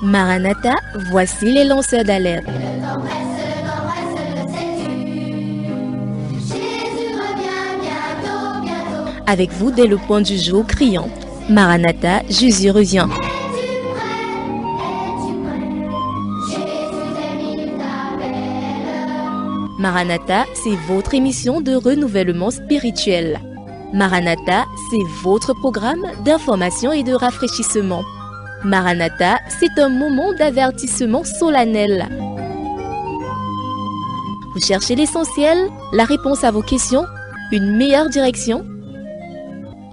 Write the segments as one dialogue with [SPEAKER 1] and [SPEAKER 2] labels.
[SPEAKER 1] Maranatha, voici les lanceurs d'alerte. Avec vous dès le point du jour criant Maranatha, Jésus revient. Maranatha, c'est votre émission de renouvellement spirituel. Maranatha, c'est votre programme d'information et de rafraîchissement. Maranatha, c'est un moment d'avertissement solennel. Vous cherchez l'essentiel, la réponse à vos questions, une meilleure direction?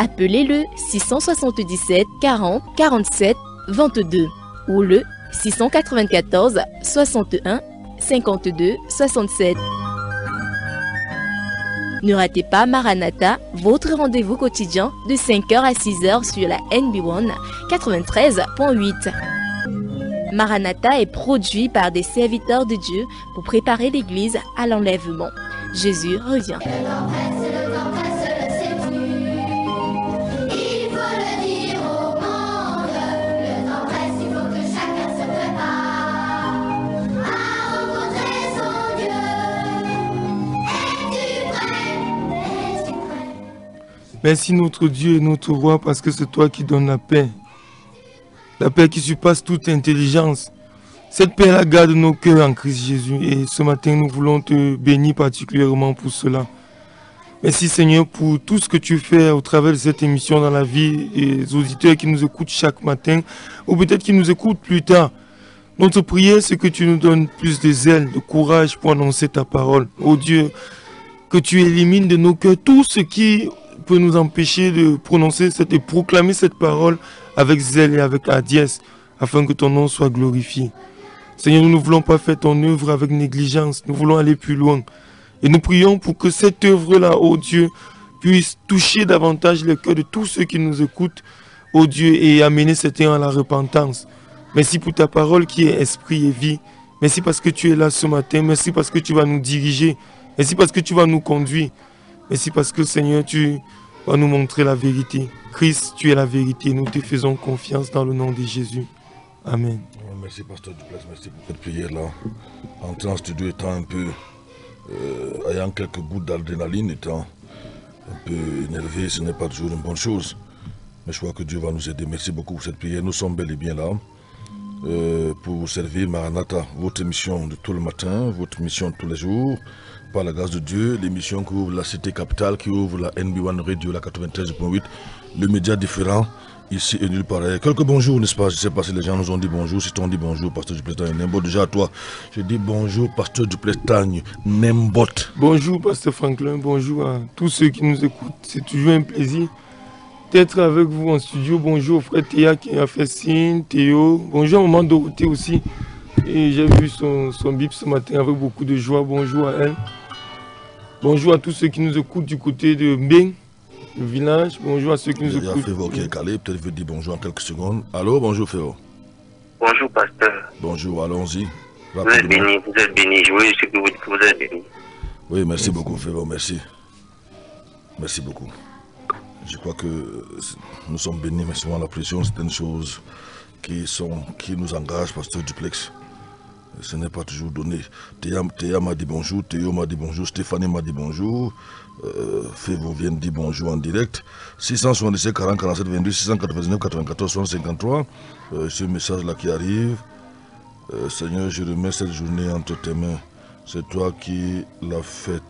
[SPEAKER 1] Appelez le 677 40 47 22 ou le 694 61 52 67. Ne ratez pas Maranatha, votre rendez-vous quotidien de 5h à 6h sur la NB1 93.8. Maranatha est produit par des serviteurs de Dieu pour préparer l'Église à l'enlèvement. Jésus revient.
[SPEAKER 2] Merci notre Dieu et notre Roi parce que c'est toi qui donnes la paix. La paix qui surpasse toute intelligence. Cette paix la garde nos cœurs en Christ Jésus. Et ce matin, nous voulons te bénir particulièrement pour cela. Merci Seigneur pour tout ce que tu fais au travers de cette émission dans la vie et les auditeurs qui nous écoutent chaque matin ou peut-être qui nous écoutent plus tard. Notre prière, c'est que tu nous donnes plus de zèle, de courage pour annoncer ta parole. Oh Dieu, que tu élimines de nos cœurs tout ce qui peut nous empêcher de prononcer et proclamer cette parole avec zèle et avec hardiesse, afin que ton nom soit glorifié. Seigneur, nous ne voulons pas faire ton œuvre avec négligence, nous voulons aller plus loin. Et nous prions pour que cette œuvre-là, ô Dieu, puisse toucher davantage le cœur de tous ceux qui nous écoutent, ô Dieu, et amener certains à la repentance. Merci pour ta parole qui est esprit et vie. Merci parce que tu es là ce matin. Merci parce que tu vas nous diriger. Merci parce que tu vas nous conduire. Merci parce que, Seigneur, tu vas nous montrer la vérité. Christ, tu es la vérité. Nous te faisons confiance dans le nom de Jésus. Amen.
[SPEAKER 3] Merci, Pasteur Duplex. Merci pour cette prière-là. Entrer en studio étant un peu... ayant quelques gouttes d'adrénaline, étant un peu énervé, ce n'est pas toujours une bonne chose. Mais je crois que Dieu va nous aider. Merci beaucoup pour cette prière. Nous sommes bel et bien là pour vous servir Maranatha, votre émission de tout le matin, votre émission de tous les jours. Par la grâce de Dieu, l'émission qui ouvre la cité capitale, qui ouvre la NB1 Radio, la 93.8, le média différent, ici et nulle part. Quelques bonjours, n'est-ce pas? Je ne sais pas si les gens nous ont dit bonjour, si t'ont dit bonjour, Pasteur Duplex Nembot. Déjà à toi, je dis bonjour, Pasteur Duplex Nembot.
[SPEAKER 2] Bonjour, Pasteur Franklin, bonjour à tous ceux qui nous écoutent. C'est toujours un plaisir d'être avec vous en studio. Bonjour, frère Théa qui a fait signe, Théo. Bonjour, maman Dorothée aussi. Et j'ai vu son bip ce matin avec beaucoup de joie. Bonjour à elle. Bonjour à tous ceux qui nous écoutent du côté de Mbeng, le village. Bonjour à ceux qui nous écoutent.
[SPEAKER 3] Il y a Févo qui est calé, peut-être veut dire bonjour en quelques secondes. Allô, bonjour Févo.
[SPEAKER 4] Bonjour pasteur.
[SPEAKER 3] Bonjour, allons-y.
[SPEAKER 4] Vous êtes béni, vous êtes béni. Je veux que vous dites que vous êtes béni.
[SPEAKER 3] Oui, merci beaucoup Févo, merci. Merci beaucoup. Je crois que nous sommes bénis, mais souvent la pression, c'est une chose qui nous engage, Pasteur Duplex. Ce n'est pas toujours donné. Théa m'a dit bonjour, Théo m'a dit bonjour, Stéphanie m'a dit bonjour, Févo vient de dire bonjour en direct. 677 40 47 22 699 94 60 53. Ce message-là qui arrive. Seigneur, je remets cette journée entre tes mains. C'est toi qui l'as faite.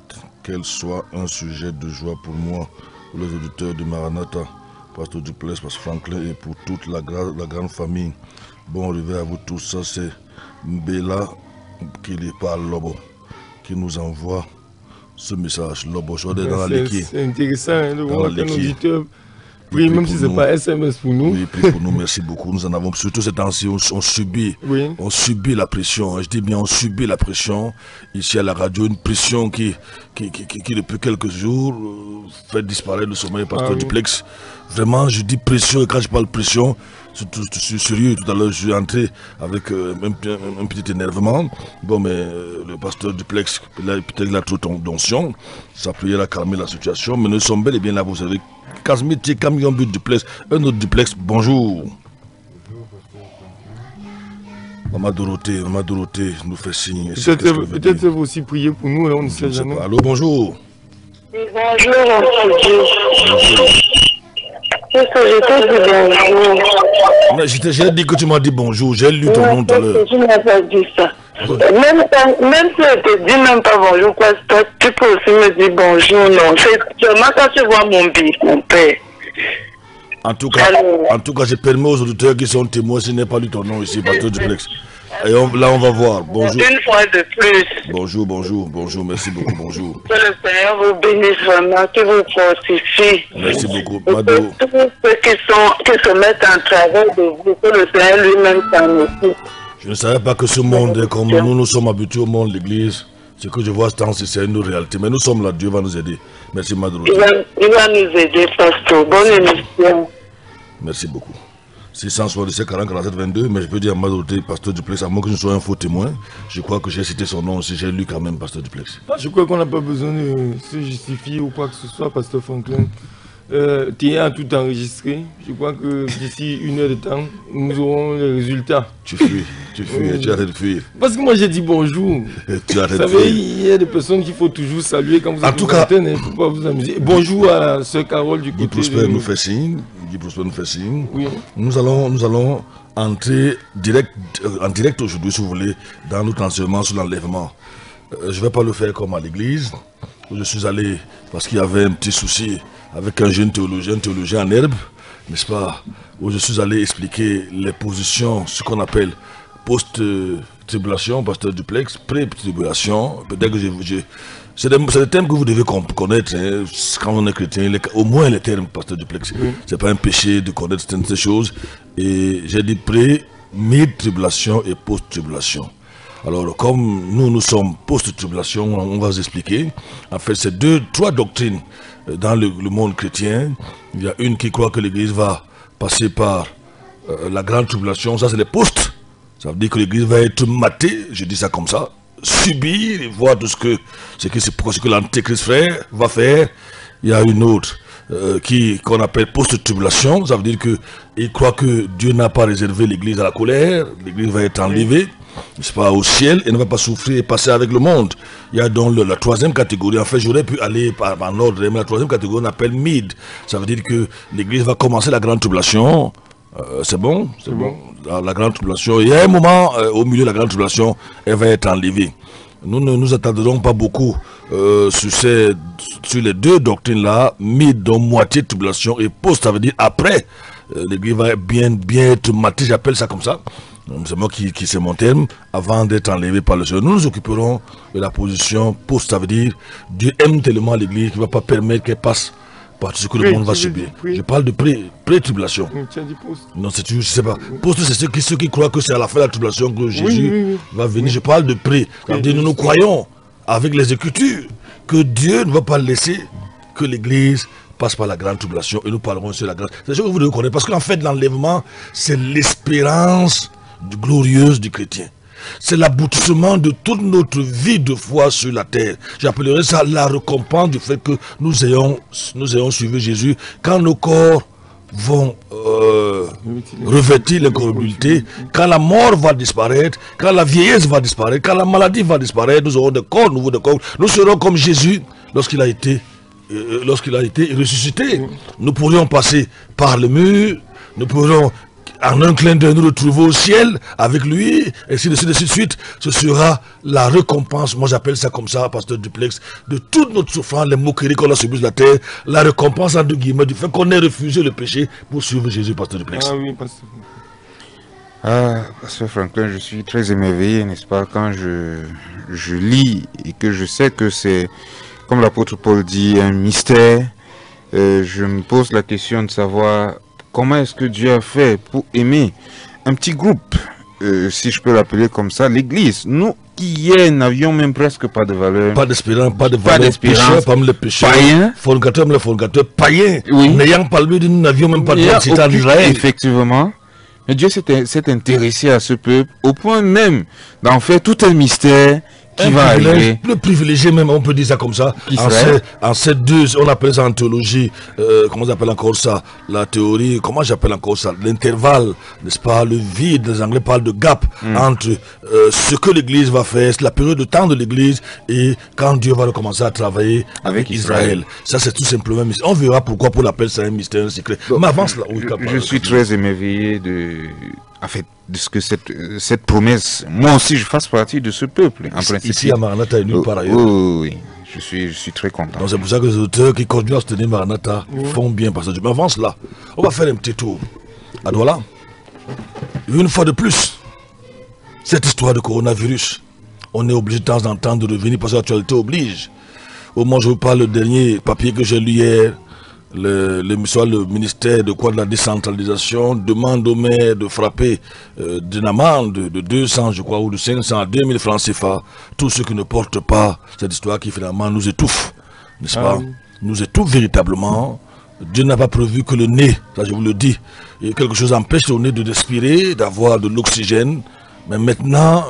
[SPEAKER 3] Qu'elle soit un sujet de joie pour moi, pour les auditeurs de Maranatha, Pasteur Duplex, Pasteur Franklin et pour toute la grande famille. Bon réveil à vous tous. Ça c'est Mbela qui est par Lobo qui nous envoie ce message. Lobo, je suis dans la liquide.
[SPEAKER 2] C'est intéressant hein, de voir qu'un auditeur prie, même si ce n'est pas SMS pour nous.
[SPEAKER 3] Oui, prie pour nous, merci beaucoup. Nous en avons, surtout ces temps-ci, on subit la pression. Je dis bien, on subit la pression. Ici à la radio, une pression qui depuis quelques jours, fait disparaître le sommeil, Pasteur Duplex. Vraiment, je dis pression, et quand je parle pression, je suis sérieux. Tout à l'heure, je suis entré avec un petit énervement. Bon, mais le Pasteur Duplex, peut-être qu'il a trop d'onction. Sa prière a calmé la situation. Mais nous sommes bel et bien là, vous savez. Casimir Camion but Duplex, un autre Duplex, bonjour. Maman Dorothée nous fait signe.
[SPEAKER 2] Peut-être vous aussi prier pour nous, là, on ne sait jamais.
[SPEAKER 3] Allô, bonjour.
[SPEAKER 5] Bonjour, bonjour. Qu'est-ce que je te dis bonjour?
[SPEAKER 3] J'ai dit que tu m'as dit bonjour, j'ai lu ton nom tout à l'heure.
[SPEAKER 5] Tu n'as pas dit ça. Même si je te dis même pas bonjour, quoi, tu peux aussi me dire bonjour, non. C'est seulement quand tu vois mon père.
[SPEAKER 3] En tout cas, je permets aux auditeurs qui sont témoins, je n'ai pas lu ton nom ici, Pasteur Duplex. Et là, on va voir. Bonjour.
[SPEAKER 5] Une fois de plus.
[SPEAKER 3] Bonjour, merci beaucoup, bonjour.
[SPEAKER 5] Que le Seigneur vous bénisse vraiment, qu'il vous fortifie.
[SPEAKER 3] Merci beaucoup,
[SPEAKER 5] Mado. Tous ceux qui se mettent en travail de vous, que le Seigneur lui-même s'en occupe.
[SPEAKER 3] Je ne savais pas que ce monde est comme nous sommes habitués au monde, l'église. Ce que je vois ce temps-ci, c'est une réalité. Mais nous sommes là, Dieu va nous aider. Merci, Mado.
[SPEAKER 5] Il va nous aider, pasteur. Bonne émission.
[SPEAKER 3] Merci beaucoup. 677 40 47 22, mais je peux dire à Mado, Pasteur Duplex, à moins que je sois un faux témoin, je crois que j'ai cité son nom aussi, j'ai lu quand même Pasteur Duplex.
[SPEAKER 2] Je crois qu'on n'a pas besoin de se justifier ou quoi que ce soit, Pasteur Franklin. Tu as tout enregistré. Je crois que d'ici 1 heure de temps, nous aurons les résultats.
[SPEAKER 3] Tu fuis, tu arrêtes de fuir.
[SPEAKER 2] Parce que moi j'ai dit bonjour.
[SPEAKER 3] Tu arrêtes
[SPEAKER 2] de fuir. Vous savez, il y a des personnes qu'il faut toujours saluer quand vous êtes en antenne, il ne faut pas vous amuser. Bonjour à Sœur Carole du côté
[SPEAKER 3] Guy Prosper nous fait signe.
[SPEAKER 2] Oui.
[SPEAKER 3] Nous allons entrer en direct aujourd'hui, si vous voulez, dans notre enseignement sur l'enlèvement. Je ne vais pas le faire comme à l'église, où je suis allé parce qu'il y avait un petit souci avec un jeune théologien en herbe, n'est-ce pas, où je suis allé expliquer les positions, ce qu'on appelle post-tribulation, Pasteur Duplex, pré-tribulation. Peut-être que c'est des termes que vous devez connaître hein, quand on est chrétien, au moins les termes, Pasteur Duplex. Oui. C'est pas un péché de connaître ces choses. Et j'ai dit pré, mid-tribulation et post-tribulation. Alors, comme nous sommes post-tribulation, on va vous expliquer. En fait, c'est trois doctrines dans le monde chrétien. Il y a une qui croit que l'Église va passer par la grande tribulation. Ça, c'est les postes. Ça veut dire que l'Église va être matée, je dis ça comme ça, subir et voir tout ce que l'Antéchrist va faire. Il y a une autre qu'on appelle post-tribulation. Ça veut dire qu'il croit que Dieu n'a pas réservé l'Église à la colère. L'Église va être enlevée, n'est-ce pas, au ciel et ne va pas souffrir et passer avec le monde. Il y a donc la troisième catégorie. En fait, j'aurais pu aller par ordre, mais la troisième catégorie, on appelle mid. Ça veut dire que l'Église va commencer la grande tribulation. C'est bon. La grande tribulation. Il y a un moment, au milieu de la grande tribulation, elle va être enlevée. Nous ne nous attarderons pas beaucoup sur les deux doctrines-là, mid, donc moitié de tribulation, et post, ça veut dire après. L'Église va bien être matée, j'appelle ça comme ça. C'est moi qui c'est mon terme, avant d'être enlevé par le Seigneur. Nous nous occuperons de la position post, ça veut dire Dieu aime tellement l'Église qu'il ne va pas permettre qu'elle passe par tout ce que le monde va subir. Je parle de pré-tribulation. Non, je ne sais pas. Post, c'est ceux qui croient que c'est à la fin de la tribulation que Jésus va venir. Je parle de pré. Ça veut dire nous croyons avec les Écritures que Dieu ne va pas laisser que l'Église passe par la grande tribulation. Et nous parlerons sur la grande. C'est ce que vous devez connaître. Parce qu'en fait, l'enlèvement, c'est l'espérance glorieuse du chrétien. C'est l'aboutissement de toute notre vie de foi sur la terre. J'appellerais ça la récompense du fait que nous ayons suivi Jésus. Quand nos corps vont revêtir l'incorruptibilité, quand la mort va disparaître, quand la vieillesse va disparaître, quand la maladie va disparaître, nous aurons des corps nouveaux, des corps. Nous serons comme Jésus lorsqu'il a été ressuscité. Nous pourrions passer par le mur, nous pourrions en un clin d'œil nous retrouver au ciel avec lui, et ainsi de suite. Ce sera la récompense, moi j'appelle ça comme ça, Pasteur Duplex, de toute notre souffrance, les moqueries qu'on a subies sur la terre, la récompense entre guillemets du fait qu'on ait refusé le péché pour suivre Jésus, Pasteur Duplex.
[SPEAKER 2] Ah oui, Pasteur.
[SPEAKER 6] Pasteur Franklin, je suis très émerveillé, n'est-ce pas, quand je lis et que je sais que c'est, comme l'apôtre Paul dit, un mystère. Je me pose la question de savoir comment est-ce que Dieu a fait pour aimer un petit groupe, si je peux l'appeler comme ça, l'Église. Nous qui hier n'avions même presque pas de valeur.
[SPEAKER 3] Pas d'espérance, pas de valeur. Pécheurs, parmi les pécheurs.
[SPEAKER 6] Païens.
[SPEAKER 3] Fornicateurs, les fornicateurs. Païens.
[SPEAKER 6] Oui.
[SPEAKER 3] N'ayant pas lui, nous n'avions même pas de cité en Israël.
[SPEAKER 6] Effectivement. Mais Dieu s'est intéressé à ce peuple au point même d'en faire tout un mystère qui va arriver.
[SPEAKER 3] Le privilégié même, on peut dire ça comme ça. En ces deux, on appelle ça en théologie, comment on appelle encore ça? La théorie, comment j'appelle encore ça? L'intervalle, n'est-ce pas? Le vide, les Anglais parlent de gap entre ce que l'Église va faire, la période de temps de l'Église et quand Dieu va recommencer à travailler avec Israël. Ça, c'est tout simplement un mystère. On verra pourquoi pour l'appeler ça un mystère, un secret.
[SPEAKER 6] Donc,
[SPEAKER 3] mais avance là. Oui,
[SPEAKER 6] je suis très émerveillé de ce que cette promesse, moi aussi je fasse partie de ce peuple, en principe.
[SPEAKER 3] Ici à Maranatha et nulle part ailleurs.
[SPEAKER 6] Oui, je suis très content.
[SPEAKER 3] Donc c'est pour ça que les auteurs qui continuent à soutenir Maranatha font bien, parce que je m'avance là. On va faire un petit tour à Douala. Une fois de plus, cette histoire de coronavirus, on est obligé de temps en temps de revenir parce que l'actualité oblige. Au moment où je vous parle, le dernier papier que j'ai lu hier, le ministère de la décentralisation demande au maire de frapper d'une amende de 200, je crois, ou de 500 à 2000 francs CFA, tous ceux qui ne portent pas cette histoire qui finalement nous étouffe, n'est-ce pas? Nous étouffe véritablement. Dieu n'a pas prévu que le nez, ça je vous le dis, et quelque chose empêche le nez de respirer, d'avoir de l'oxygène, mais maintenant...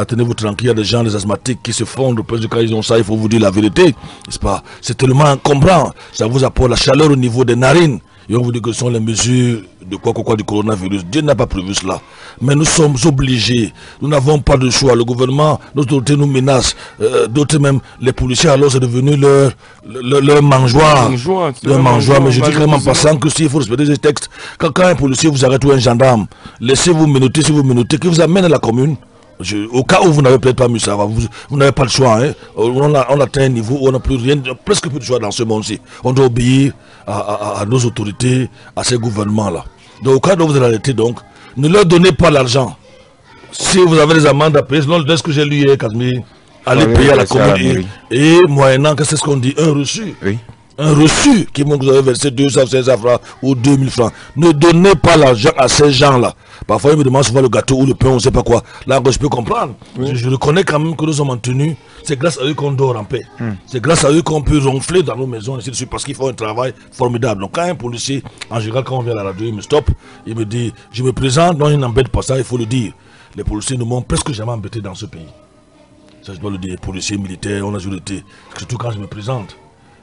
[SPEAKER 3] tenez-vous tranquille, il y a des gens, des asthmatiques qui se fondent, parce que quand ils ont ça, il faut vous dire la vérité, n'est-ce pas? C'est tellement encombrant, ça vous apporte la chaleur au niveau des narines, et on vous dit que ce sont les mesures de quoi du coronavirus. Dieu n'a pas prévu cela, mais nous sommes obligés, nous n'avons pas de choix, le gouvernement, nos autorités nous menacent, d'autres même, les policiers, alors c'est devenu leur mangeoire, mais je dis quand même en passant que s'il faut respecter ces textes, quand un policier vous arrête ou un gendarme, laissez-vous menotter, si vous menottez, qui vous amène à la commune. Au cas où vous n'avez peut-être pas mieux ça va, vous n'avez pas le choix. Hein. On atteint un niveau où on n'a plus rien, presque plus de choix dans ce monde-ci. On doit obéir à nos autorités, à ces gouvernements-là. Donc au cas où vous arrêtez, donc, ne leur donnez pas l'argent. Si vous avez des amendes à payer, selon ce que j'ai lu hier, Casimir, allez payer à la commune. Et moyennant, qu'est-ce qu'on dit? Un reçu. Oui. Un reçu qui montre que vous avez versé 200, 500 francs ou 2000 francs. Ne donnez pas l'argent à ces gens-là. Parfois, ils me demandent souvent le gâteau ou le pain, on ne sait pas quoi. Là, je peux comprendre. Oui. Je reconnais quand même que nous sommes en tenue. C'est grâce à eux qu'on dort en paix. C'est grâce à eux qu'on peut ronfler dans nos maisons, ainsi de suite, parce qu'ils font un travail formidable. Donc, quand un policier, en général, quand on vient à la radio, il me stoppe, il me dit, je me présente, non, il n'embête pas ça, il faut le dire. Les policiers ne m'ont presque jamais embêté dans ce pays. Ça, je dois le dire. Les policiers militaires, on a toujours été. Surtout quand je me présente.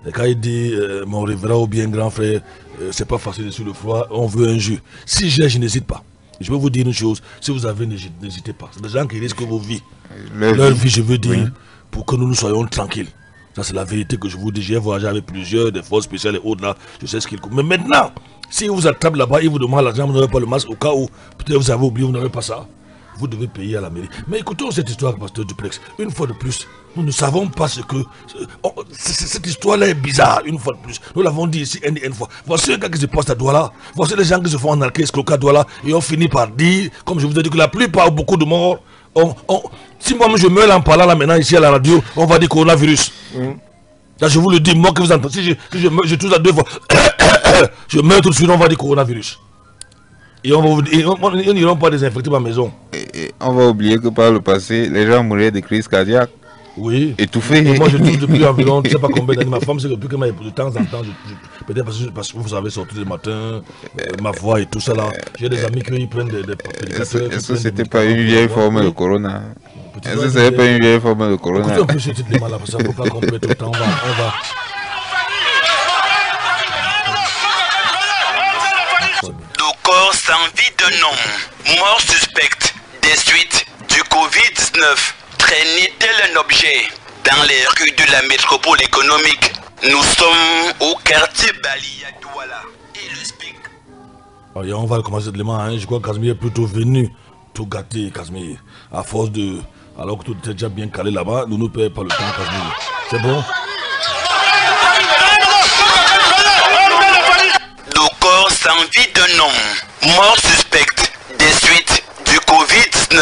[SPEAKER 3] Et quand il dit, mon révérend ou bien grand frère, c'est pas facile sur le froid, on veut un jus. Si je n'hésite pas. Je peux vous dire une chose, si vous avez, n'hésitez pas. C'est des gens qui risquent vos vies. Leur vie, je veux dire, pour que nous soyons tranquilles. Ça, c'est la vérité que je vous dis. J'ai voyagé avec plusieurs, des forces spéciales et autres là. Je sais ce qu'ils coûtent. Mais maintenant, si vous attrapent là-bas, ils vous demandent l'argent, vous n'avez pas le masque, au cas où, peut-être vous avez oublié, vous n'avez pas ça. Vous devez payer à la mairie. Mais écoutons cette histoire, pasteur Duplex. Une fois de plus, nous ne savons pas ce que... cette histoire-là est bizarre, une fois de plus. Nous l'avons dit ici une fois. Voici un gars qui se passe à Douala. Voici les gens qui se font enarquer, escroquer à Douala. Et on finit par dire, comme je vous ai dit, que la plupart, beaucoup de morts... si moi-même je meurs en parlant là maintenant ici à la radio, on va dire coronavirus. Là, je vous le dis, moi que vous entendez, si je touche à 2 fois, je meurs tout de suite, on va dire coronavirus. Et ils n'iront pas désinfecter ma maison.
[SPEAKER 6] Et on va oublier que par le passé, les gens mouraient de crise cardiaque.
[SPEAKER 3] Oui.
[SPEAKER 6] Étouffés.
[SPEAKER 3] Et moi, je touche depuis environ, je ne sais pas combien d'années. Ma femme, c'est que depuis que de temps en temps, peut-être parce que vous avez sorti le matin, ma voix et tout ça là. J'ai des amis qui prennent des
[SPEAKER 6] Est-ce que c'était pas une vieille forme de corona? Est-ce que c'était pas une vieille forme de corona?
[SPEAKER 3] Écoutez un peu ce titre-là, parce que ça ne peut pas compléter autant. On va.
[SPEAKER 7] Corps sans vie de nom, mort suspecte des suites du Covid-19, traînait tel un objet dans les rues de la métropole économique. Nous sommes au quartier Bali à Douala. Et le speak.
[SPEAKER 3] On va commencer de l'élément, hein. Je crois que Casimir est plutôt venu tout gâter, Casimir. À force de... Alors que tout était déjà bien calé là-bas, nous ne payons pas le temps, Casimir. C'est bon?
[SPEAKER 7] Corps sans vie de nom, mort suspecte des suites du Covid-19,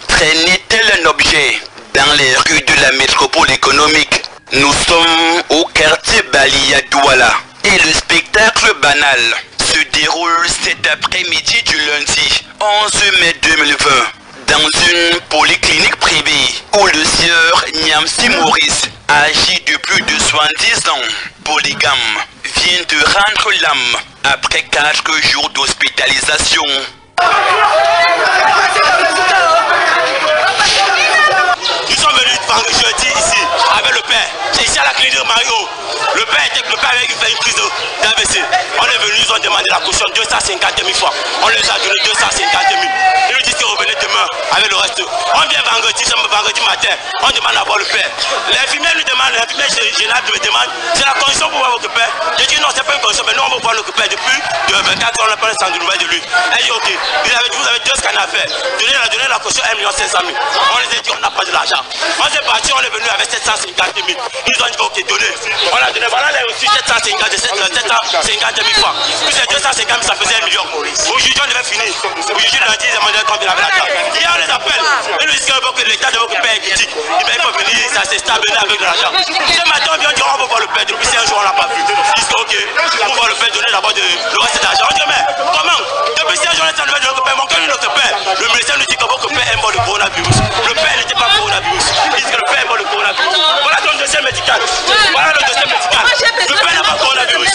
[SPEAKER 7] traînait tel un objet dans les rues de la métropole économique. Nous sommes au quartier Bali à Douala et le spectacle banal se déroule cet après-midi du lundi 11 mai 2020 dans une polyclinique privée où le sieur Niamsi Maurice, âgé de plus de 70 ans, polygame, vient de rendre l'âme après 4 jours d'hospitalisation.
[SPEAKER 8] Nous sommes venus 250 000 fois. On les a donné 250 000. Ils nous disent que revenez demain avec le reste. On vient vendredi matin, on demande à voir le père. L'infirmière nous demande, l'infirmière générale me demande, c'est la condition pour voir votre père. Je dis non, c'est pas une condition, mais nous on va voir notre père depuis 24 ans, on n'a pas de nouvelles de lui. Elle dit ok, vous avez 2 scanners à faire. Donnez la caution 1 500 000. On les a dit on n'a pas de l'argent. On s'est battu, on est venu avec 750 000. Ils nous ont dit ok, donnez. On a donné, voilà les reçus 750 000 fois. Plus les 250 000, ça faisait 1 million. Aujourd'hui on devait finir. Aujourd'hui lundi, ils ont demandé combien il avait l'argent. Hier on les appelle. Ils nous disent que l'état de votre père est critique. Il faut venir, ça s'est stabilisé avec de l'argent. Ce matin on vient dire on va voir le père. Depuis 5 jours on l'a pas vu. Ils disent que ok, on va voir le père donner d'abord le reste d'argent. On dit mais comment? Depuis 5 jours on est en nouvelle de notre père. Mon cœur est notre père. Le médecin nous dit que votre père est mort de coronavirus. Le père n'était pas coronavirus. Ils disent que le père est mort de coronavirus. Voilà ton dossier médical. Voilà le dossier médical. Le père n'a pas coronavirus.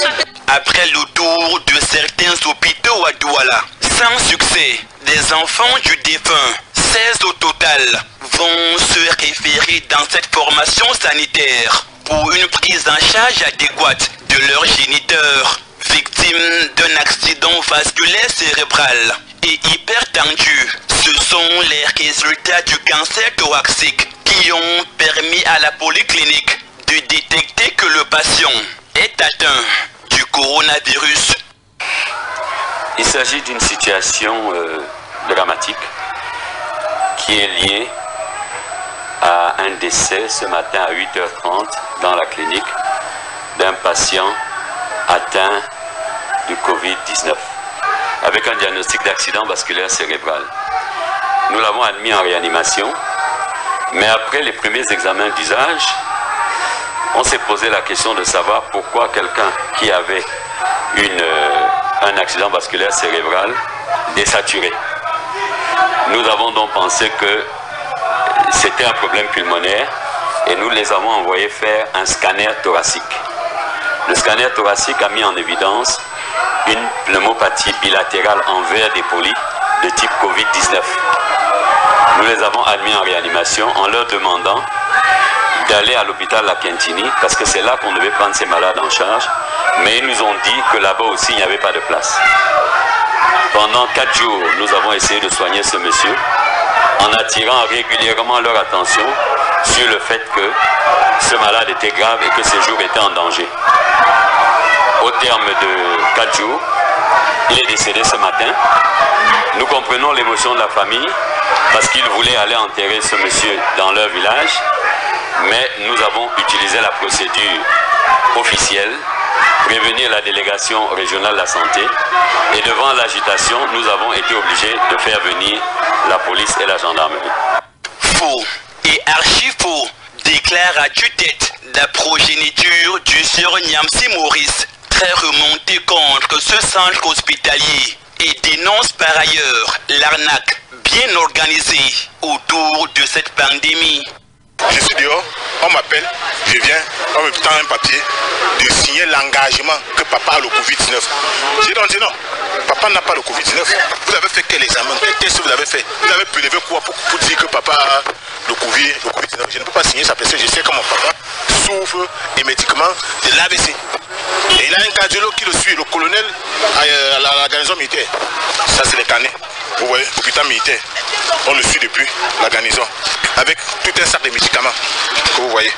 [SPEAKER 7] Après le tour de certains hôpitaux à Douala, sans succès, des enfants du défunt, 16 au total, vont se référer dans cette formation sanitaire pour une prise en charge adéquate de leurs géniteurs, victimes d'un accident vasculaire cérébral et hypertendu. Ce sont les résultats du cancer thoracique qui ont permis à la polyclinique de détecter que le patient est atteint du coronavirus.
[SPEAKER 9] Il s'agit d'une situation dramatique qui est liée à un décès ce matin à 8h30 dans la clinique d'un patient atteint du Covid-19 avec un diagnostic d'accident vasculaire cérébral. Nous l'avons admis en réanimation, mais après les premiers examens d'usage, on s'est posé la question de savoir pourquoi quelqu'un qui avait un accident vasculaire cérébral désaturé. Nous avons donc pensé que c'était un problème pulmonaire et nous les avons envoyés faire un scanner thoracique. Le scanner thoracique a mis en évidence une pneumopathie bilatérale en verre dépoli de type Covid-19. Nous les avons admis en réanimation en leur demandant d'aller à l'hôpital La Quintini parce que c'est là qu'on devait prendre ces malades en charge, mais ils nous ont dit que là-bas aussi il n'y avait pas de place. Pendant 4 jours, nous avons essayé de soigner ce monsieur en attirant régulièrement leur attention sur le fait que ce malade était grave et que ses jours étaient en danger. Au terme de 4 jours, il est décédé ce matin. Nous comprenons l'émotion de la famille parce qu'ils voulaient aller enterrer ce monsieur dans leur village, mais nous avons utilisé la procédure officielle, prévenir la délégation régionale de la santé, et devant l'agitation, nous avons été obligés de faire venir la police et la gendarmerie.
[SPEAKER 7] Faux et archi faux, déclare à tue-tête la progéniture du sieur Nyamsi Maurice, très remonté contre ce centre hospitalier, et dénonce par ailleurs l'arnaque bien organisée autour de cette pandémie.
[SPEAKER 10] Je suis dehors, on m'appelle, je viens, on me tend un papier de signer l'engagement que papa a le Covid-19. J'ai dit non, papa n'a pas le Covid-19. Vous avez fait quel examen, quel test vous avez fait? Vous avez prélevé quoi pour dire que papa a le Covid-19? Je ne peux pas signer ça parce que je sais que mon papa souffre émétiquement de l'AVC. Et il a un cardiologue qui le suit, le colonel à la garnison militaire. Ça c'est les carnets. Vous voyez, hôpital militaire. On le suit depuis la garnison. Avec tout un sac de médicaments que vous voyez.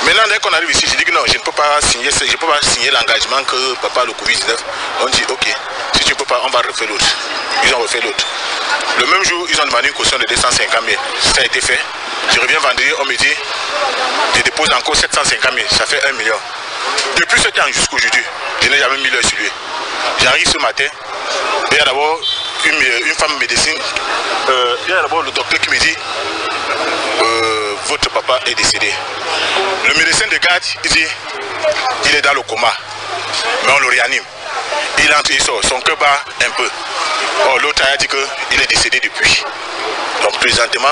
[SPEAKER 10] Maintenant, dès qu'on arrive ici, je dis que non, je ne peux pas signer l'engagement que papa a le Covid-19. On dit ok, si tu ne peux pas, on va refaire l'autre. Ils ont refait l'autre. Le même jour, ils ont demandé une caution de 250 000. Ça a été fait. Je reviens vendredi, on me dit, je dépose encore 750 000. Ça fait 1 million. Depuis ce temps jusqu'aujourd'hui, je n'ai jamais mis l'œil sur lui. J'arrive ce matin, il y a d'abord une femme médecine, il y a d'abord le docteur qui me dit votre papa est décédé. Le médecin de garde, il dit il est dans le coma, mais on le réanime. Il entre, il sort, son cœur bat un peu. Or, l'autre a dit qu'il est décédé depuis. Donc présentement,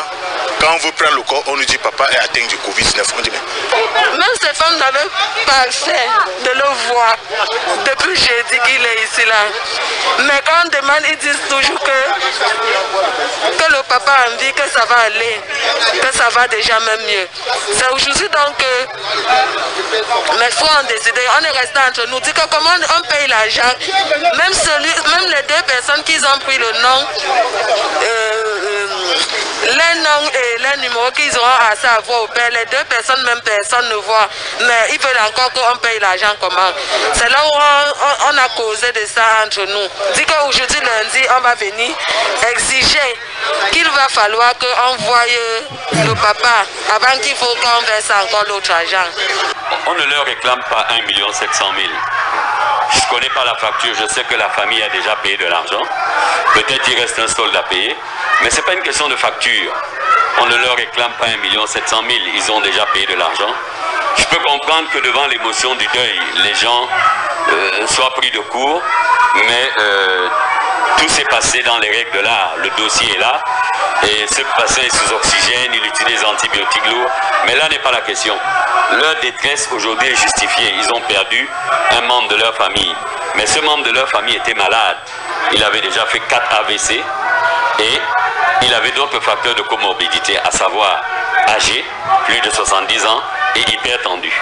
[SPEAKER 10] quand on veut prendre le corps, on nous dit papa est atteint du Covid-19. On dit mais...
[SPEAKER 5] Même ces femmes n'avaient pas fait de le voir depuis jeudi qu'il est ici là. Mais quand on demande, ils disent toujours que le papa a envie que ça va aller, que ça va déjà même mieux. C'est aujourd'hui donc que mes frères ont décidé, on est resté entre nous, dit que comment on paye l'argent, même les deux personnes qui ont pris le nom, les noms et les numéros qu'ils auront à savoir au père, les deux personnes, même personne ne voit, mais ils veulent encore qu'on paye l'argent comment. C'est là où on a causé de ça entre nous. Dit qu'aujourd'hui lundi, on va venir exiger qu'il va falloir qu'on voie le papa avant qu'il faut qu'on verse encore l'autre argent.
[SPEAKER 9] On ne leur réclame pas 1 700 000. Je ne connais pas la facture, je sais que la famille a déjà payé de l'argent. Peut-être il reste un solde à payer, mais ce n'est pas une question de facture. On ne leur réclame pas 1 700 000, ils ont déjà payé de l'argent. Je peux comprendre que devant l'émotion du deuil, les gens soient pris de court, mais tout s'est passé dans les règles de l'art. Le dossier est là, et ce patient est sous oxygène, il utilise des antibiotiques lourds, mais là n'est pas la question. Leur détresse aujourd'hui est justifiée. Ils ont perdu un membre de leur famille, mais ce membre de leur famille était malade. Il avait déjà fait 4 AVC et il avait d'autres facteurs de comorbidité, à savoir âgé, plus de 70 ans et hypertendu.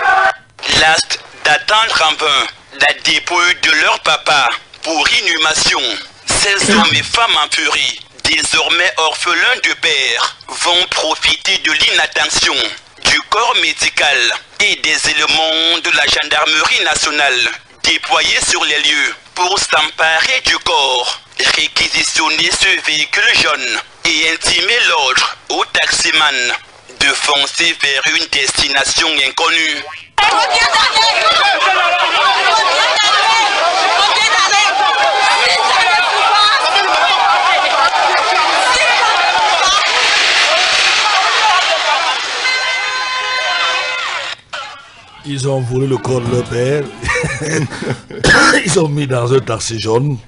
[SPEAKER 7] Last d'attendre en vain la dépouille de leur papa pour inhumation. Ces hommes et femmes en furie, désormais orphelins de père, vont profiter de l'inattention du corps médical et des éléments de la gendarmerie nationale déployés sur les lieux pour s'emparer du corps, réquisitionner ce véhicule jaune et intimer l'ordre au taximan de foncer vers une destination inconnue.
[SPEAKER 11] Ils ont volé le corps de leur père. Ils ont mis dans un taxi jaune.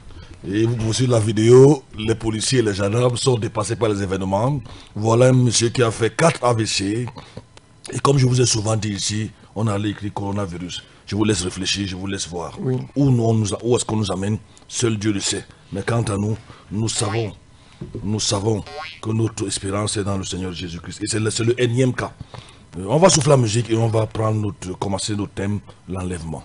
[SPEAKER 11] Et vous pouvez suivre la vidéo. Les policiers et les gendarmes sont dépassés par les événements. Voilà un monsieur qui a fait 4 AVC. Et comme je vous ai souvent dit ici, on a écrit coronavirus. Je vous laisse réfléchir, je vous laisse voir. Oui. Où est-ce qu'on nous amène? Seul Dieu le sait. Mais quant à nous, nous savons que notre espérance est dans le Seigneur Jésus-Christ. Et c'est le énième cas. On va souffler la musique et on va commencer notre thème, l'enlèvement.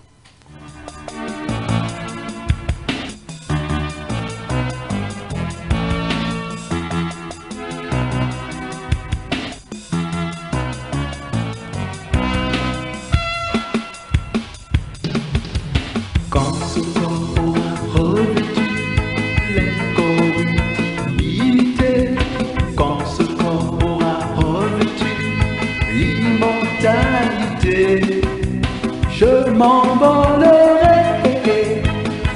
[SPEAKER 12] Quand ce corps aura revêtu l'incorruptibilité, quand ce corps aura revêtu l'immortalité, je m'envolerai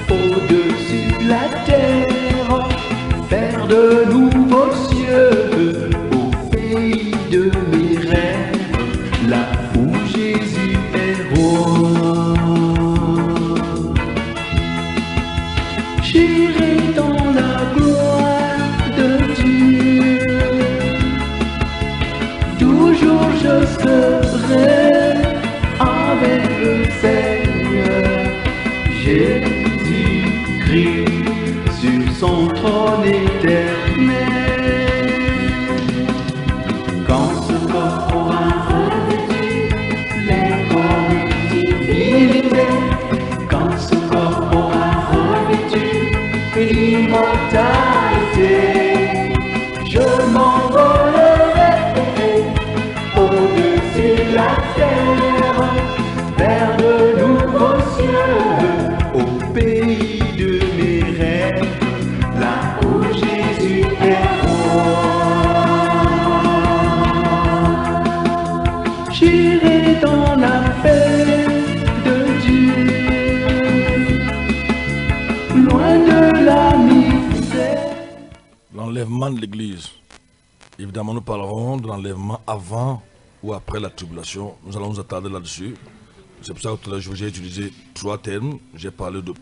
[SPEAKER 12] au-dessus de la terre, vers de nouveaux cieux, au pays de mes rêves, là où Jésus est roi. J'irai dans la gloire de Dieu, toujours je serai avec le Seigneur, Jésus-Christ sur son trône éternel. Quand ce corps aura revêtu l'incorruptibilité, quand ce corps aura revêtu l'immortalité, je m'envolerai au-dessus de la terre, vers de nouveaux cieux, au pays de mes rêves, là où Jésus est roi. J'irai dans la paix de Dieu, loin de la misère.
[SPEAKER 11] L'enlèvement de l'Église. Évidemment, nous parlerons de l'enlèvement avant ou après la tribulation. Nous allons nous attarder là-dessus. C'est pour ça que tout à l'heure, j'ai utilisé 3 termes. J'ai parlé de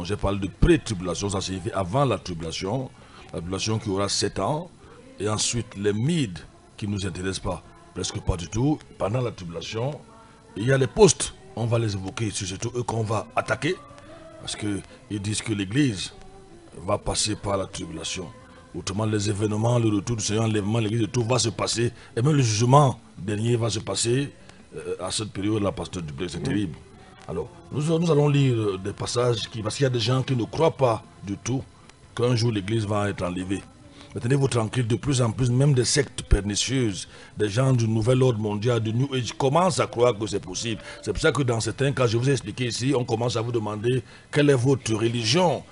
[SPEAKER 11] j'ai parlé de pré-tribulation, ça signifie avant la tribulation qui aura 7 ans. Et ensuite, les mides qui ne nous intéressent pas, presque pas du tout, pendant la tribulation. Et il y a les postes, on va les évoquer, c'est surtout eux qu'on va attaquer. Parce qu'ils disent que l'Église va passer par la tribulation. Autrement, les événements, le retour du Seigneur, l'enlèvement, l'église, tout va se passer. Et même le jugement dernier va se passer à cette période-là, pasteur Duplex, c'est terrible. Alors, nous allons lire des passages parce qu'il y a des gens qui ne croient pas du tout qu'un jour l'église va être enlevée. Mais tenez-vous tranquille, de plus en plus, même des sectes pernicieuses, des gens du nouvel ordre mondial, du New Age, commencent à croire que c'est possible. C'est pour ça que dans certains cas, je vous ai expliqué ici, on commence à vous demander quelle est votre religion.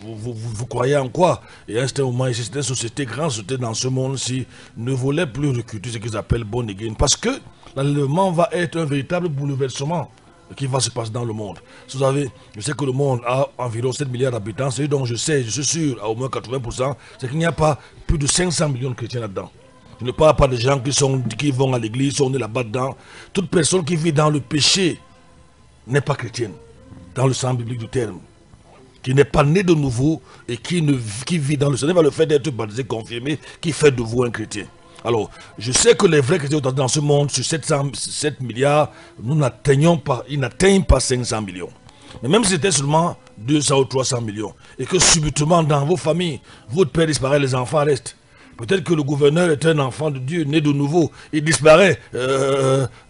[SPEAKER 11] Vous croyez en quoi? Et à un certain moment, ici, c'était une société, grande société dans ce monde-ci, ne voulait plus recruter ce qu'ils appellent born again. Parce que l'enlèvement va être un véritable bouleversement qui va se passer dans le monde. Vous savez, je sais que le monde a environ 7 milliards d'habitants, c'est donc je suis sûr, à au moins 80%, c'est qu'il n'y a pas plus de 500 millions de chrétiens là-dedans. Je ne parle pas de gens qui vont à l'église, sont nés là-bas dedans. Toute personne qui vit dans le péché n'est pas chrétienne, dans le sens biblique du terme. Qui n'est pas né de nouveau et qui vit dans le Seigneur, le fait d'être baptisé, confirmé, qui fait de vous un chrétien. Alors, je sais que les vrais chrétiens dans ce monde, sur 7 milliards, ils n'atteignent pas 500 millions. Mais même si c'était seulement 200 ou 300 millions, et que subitement dans vos familles, votre père disparaît, les enfants restent. Peut-être que le gouverneur est un enfant de Dieu, né de nouveau, il disparaît,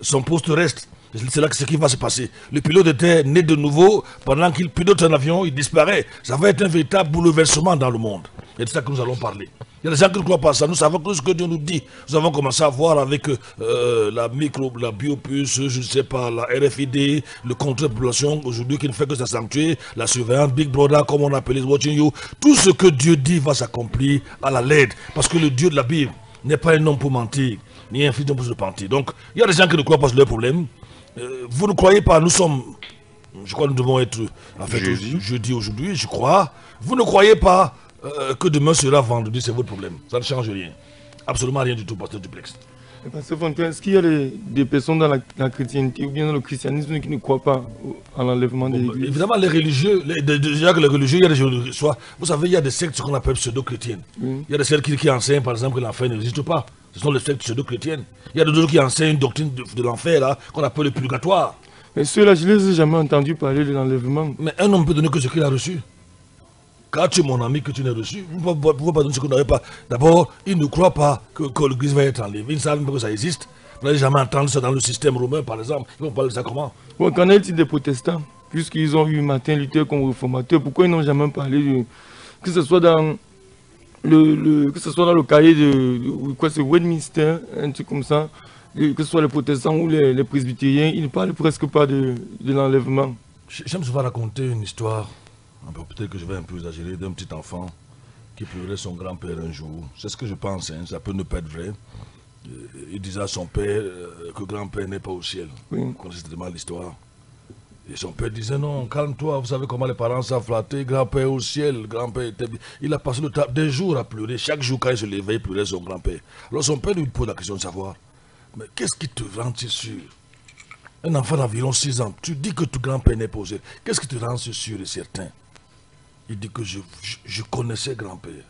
[SPEAKER 11] son poste reste. C'est là que ce qui va se passer. Le pilote était né de nouveau, pendant qu'il pilote un avion, il disparaît. Ça va être un véritable bouleversement dans le monde. Et c'est ça que nous allons parler. Il y a des gens qui ne croient pas à ça. Nous savons que ce que Dieu nous dit. Nous avons commencé à voir avec la biopuce, je ne sais pas, la RFID, le contrôle de population aujourd'hui qui ne fait que s'accentuer, la surveillance, Big Brother, comme on appelle les Watching You. Tout ce que Dieu dit va s'accomplir à la lettre. Parce que le Dieu de la Bible n'est pas un homme pour mentir, ni un fils d'homme pour se mentir. Donc, il y a des gens qui ne croient pas sur leur problème. Vous ne croyez pas, nous sommes, je crois que nous devons être, en fait, jeudi aujourd'hui, je crois. Vous ne croyez pas que demain sera vendredi, c'est votre problème. Ça ne change rien. Absolument rien du tout, pasteur Duplex.
[SPEAKER 2] Pasteur Fontaine, est-ce qu'il y a des personnes dans la chrétienté ou bien dans le christianisme qui ne croient pas à l'enlèvement des églises? Évidemment, les religieux, déjà que les religieux, il y a des soit, vous savez, il y a des sectes qu'on appelle pseudo-chrétiennes. Il y a des sectes qui enseignent, par exemple, que l'enfer n'existe pas. Ce sont les sectes pseudo-chrétiennes. Il y a d'autres qui enseignent une doctrine de l'enfer, là, qu'on appelle le purgatoire. Mais ceux-là, je ne les ai jamais entendus parler de l'enlèvement. Mais un homme peut donner que ce qu'il a reçu. Quand tu es mon ami que tu n'as reçu, vous ne pouvez pas donner ce que vous n'avez pas. D'abord, ils ne croient pas que l'église va être enlevée. Ils ne savent même pas que ça existe. Vous n'avez jamais entendu ça dans le système romain, par exemple. Ils vont parler de ça comment? Bon, qu'en est-il des protestants? Puisqu'ils ont eu Martin Luther comme réformateur, pourquoi ils n'ont jamais parlé de... Que ce soit dans le cahier de quoi c'est Westminster, un truc comme ça, que ce soit les protestants ou les presbytériens, ils ne parlent presque pas de l'enlèvement. J'aime souvent raconter une histoire, peut-être que je vais un peu exagérer, d'un petit enfant qui pleurait son grand-père un jour. C'est ce que je pense, hein, ça peut ne pas être vrai. Il disait à son père que grand-père n'est pas au ciel. Oui. Vous connaissez tellement l'histoire. Et son père disait non, calme-toi, vous savez comment les parents savent flatter, grand-père au ciel, grand-père était... Il a passé le temps des jours à pleurer, chaque jour quand il se levait, il pleurait son grand-père. Alors son père lui pose la question de savoir, mais qu'est-ce qui te rend sûr? Un enfant d'environ 6 ans, tu dis que ton grand-père n'est pas au ciel, qu'est-ce qui te rend sûr et certain? Il dit que je connaissais grand-père.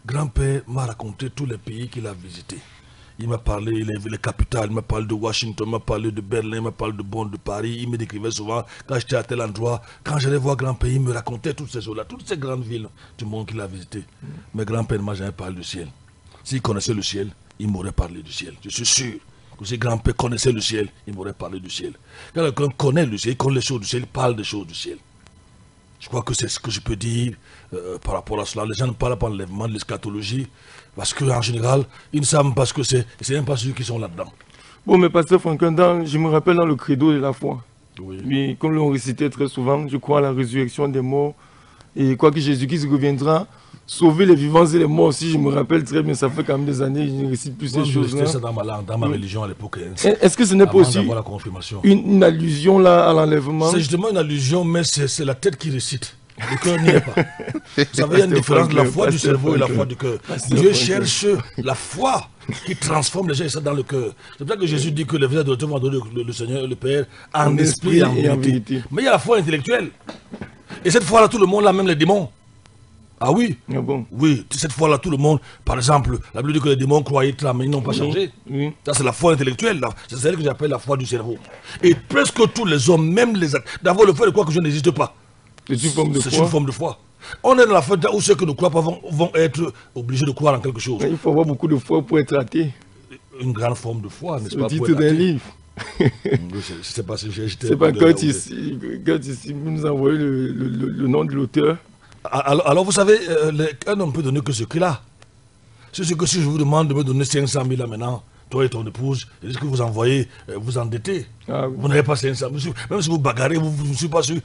[SPEAKER 2] Grand-père m'a raconté tous les pays qu'il a visités. Il m'a parlé les capitales, il m'a parlé de Washington, il m'a parlé de Berlin, il m'a parlé de Bonn, de Paris. Il me décrivait souvent, quand j'étais à tel endroit, quand j'allais voir grand-père, il me racontait toutes ces choses-là, toutes ces grandes villes du monde qu'il a visitées. Mais grand-père ne m'a jamais parlé du ciel. S'il connaissait le ciel, il m'aurait parlé du ciel. Je suis sûr que si grand-père connaissait le ciel, il m'aurait parlé du ciel. Quand quelqu'un connaît le ciel, il connaît les choses du ciel, il parle des choses du ciel. Je crois que c'est ce que je peux dire par rapport à cela. Les gens ne parlent pas de l'enlèvement, de l'eschatologie, parce qu'en général, ils ne savent pas ce que c'est, et ce n'est même pas ceux qui sont là-dedans. Bon, mais pasteur Franquin, je me rappelle dans le credo de la foi. Oui. Mais comme l'on récitait très souvent, je crois à la résurrection des morts, et quoi que Jésus-Christ reviendra, sauver les vivants et les morts aussi, je me rappelle très bien, ça fait quand même des années, je ne récite plus ces choses-là. C'était ça dans ma religion à l'époque. Est-ce que ce n'est pas aussi une allusion là à l'enlèvement? C'est justement une allusion, mais c'est la tête qui récite. Le cœur n'y est pas. Vous savez, il y a une différence de la foi du cerveau et la foi du cœur. Dieu cherche la foi qui transforme les gens et ça dans le cœur. C'est pour ça que Jésus dit que les vrais adorateurs vont adorer le Seigneur et le Père en esprit et en vérité. Mais il y a la foi intellectuelle. Et cette foi-là, tout le monde l'a, même les démons. Ah oui, ah bon. Oui, cette fois-là, tout le monde, par exemple, la Bible dit que les démons croyaient là, mais ils n'ont pas changé. Oui. Ça, c'est la foi intellectuelle, c'est celle que j'appelle la foi du cerveau. Et presque tous les hommes, même les... D'abord, le fait de croire que je n'existe pas, c'est une forme de foi.
[SPEAKER 11] On est dans la fête où ceux qui ne croient pas vont être obligés de croire en quelque chose.
[SPEAKER 2] Il faut avoir beaucoup de foi pour être athée.
[SPEAKER 11] Une grande forme de foi, n'est-ce pas?
[SPEAKER 2] Le titre d'un livre.
[SPEAKER 11] Je ne sais pas si j'ai
[SPEAKER 2] c'est pas quand ici nous envoyez le nom de l'auteur.
[SPEAKER 11] Alors vous savez, un homme peut donner que ce qu'il a. C'est ce que si je vous demande de me donner 500 000 là maintenant, toi et ton épouse, est-ce que vous envoyez, vous endettez? Ah, oui. Vous n'avez pas 500 000. Même si vous bagarrez, vous ne suis pas sûr.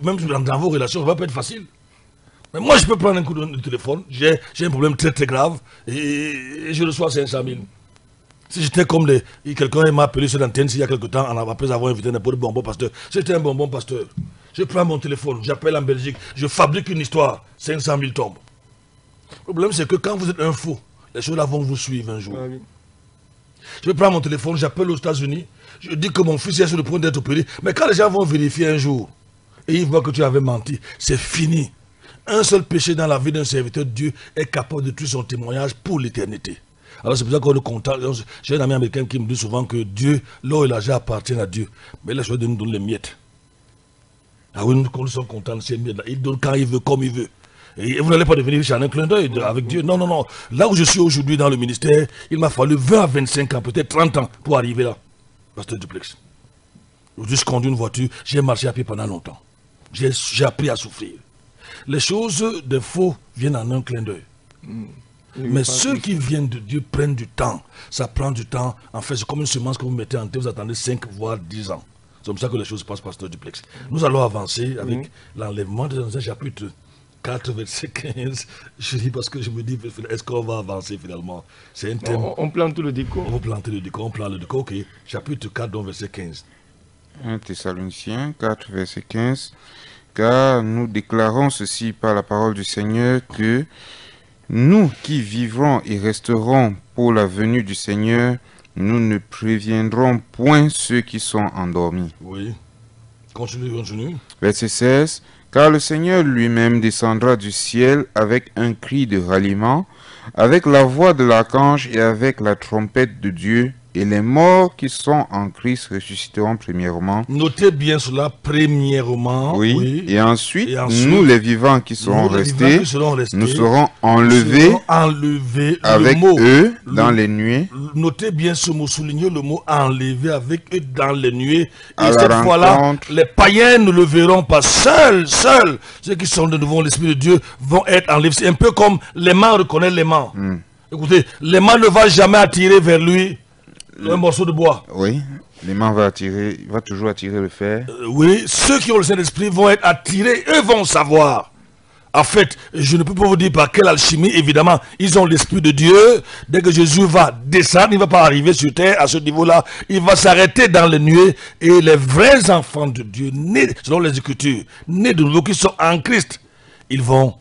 [SPEAKER 11] Même dans vos relations, ça ne va pas être facile. Mais moi, je peux prendre un coup de téléphone, j'ai un problème très très grave et je reçois 500 000. Si j'étais comme quelqu'un m'a appelé sur l'antenne il y a quelque temps, après avoir invité n'importe bonbon pasteur. Si j'étais un bonbon pasteur, je prends mon téléphone, j'appelle en Belgique, je fabrique une histoire, 500 000 tombes. Le problème c'est que quand vous êtes un faux, les choses là vont vous suivre un jour. Ah, oui. Je prends mon téléphone, j'appelle aux États-Unis, je dis que mon fils est sur le point d'être opéré, mais quand les gens vont vérifier un jour, et ils voient que tu avais menti, c'est fini. Un seul péché dans la vie d'un serviteur de Dieu est capable de tuer son témoignage pour l'éternité. Alors c'est pour ça qu'on est content. J'ai un ami américain qui me dit souvent que Dieu, l'or et l'argent appartiennent à Dieu. Mais il a choisi de nous donner les miettes. Ah oui, nous sommes contents de ces miettes-là. Il donne quand il veut, comme il veut. Et vous n'allez pas devenir riche en un clin d'œil avec Dieu. Non, non, non. Là où je suis aujourd'hui dans le ministère, il m'a fallu 20 à 25 ans, peut-être 30 ans pour arriver là. Pasteur Duplex. Aujourd'hui, je conduis une voiture, j'ai marché à pied pendant longtemps. J'ai appris à souffrir. Les choses de faux viennent en un clin d'œil. Mais ceux qui viennent de Dieu prennent du temps. Ça prend du temps. En fait, c'est comme une semence que vous mettez en terre, vous attendez 5 voire 10 ans. C'est comme ça que les choses passent, Pasteur Duplex. Nous allons avancer avec l'enlèvement de un chapitre 4, verset 15. Je dis parce que je me dis, est-ce qu'on va avancer finalement? C'est un thème.
[SPEAKER 2] On plante le décor.
[SPEAKER 11] On va planter le décor, on plante le décor, ok. Chapitre 4, donc verset 15.
[SPEAKER 6] 1 Thessaloniciens 4, verset 15. Car nous déclarons ceci par la parole du Seigneur que nous qui vivrons et resterons pour la venue du Seigneur, nous ne préviendrons point ceux qui sont endormis.
[SPEAKER 11] Oui. Continue, continue.
[SPEAKER 6] Verset 16. Car le Seigneur lui-même descendra du ciel avec un cri de ralliement, avec la voix de l'archange et avec la trompette de Dieu, et les morts qui sont en Christ ressusciteront premièrement.
[SPEAKER 11] Notez bien cela, premièrement.
[SPEAKER 6] Oui. Oui. Et ensuite, nous les vivants qui seront restés, nous serons enlevés avec eux dans les nuées.
[SPEAKER 11] Notez bien ce mot, soulignez le mot enlevé avec eux dans les nuées. Et cette fois-là, les païens ne le verront pas seuls. Ceux qui sont de devant l'Esprit de Dieu vont être enlevés. C'est un peu comme l'aimant reconnaît l'aimant. Écoutez, l'aimant ne va jamais attirer vers lui un morceau de bois.
[SPEAKER 6] Oui, l'aimant va toujours attirer le fer.
[SPEAKER 11] Oui, ceux qui ont le Saint-Esprit vont être attirés, eux vont savoir. En fait, je ne peux pas vous dire par quelle alchimie, évidemment, ils ont l'Esprit de Dieu. Dès que Jésus va descendre, il ne va pas arriver sur terre à ce niveau-là. Il va s'arrêter dans les nuées. Et les vrais enfants de Dieu, nés selon les Écritures, nés de nouveau, qui sont en Christ, ils vont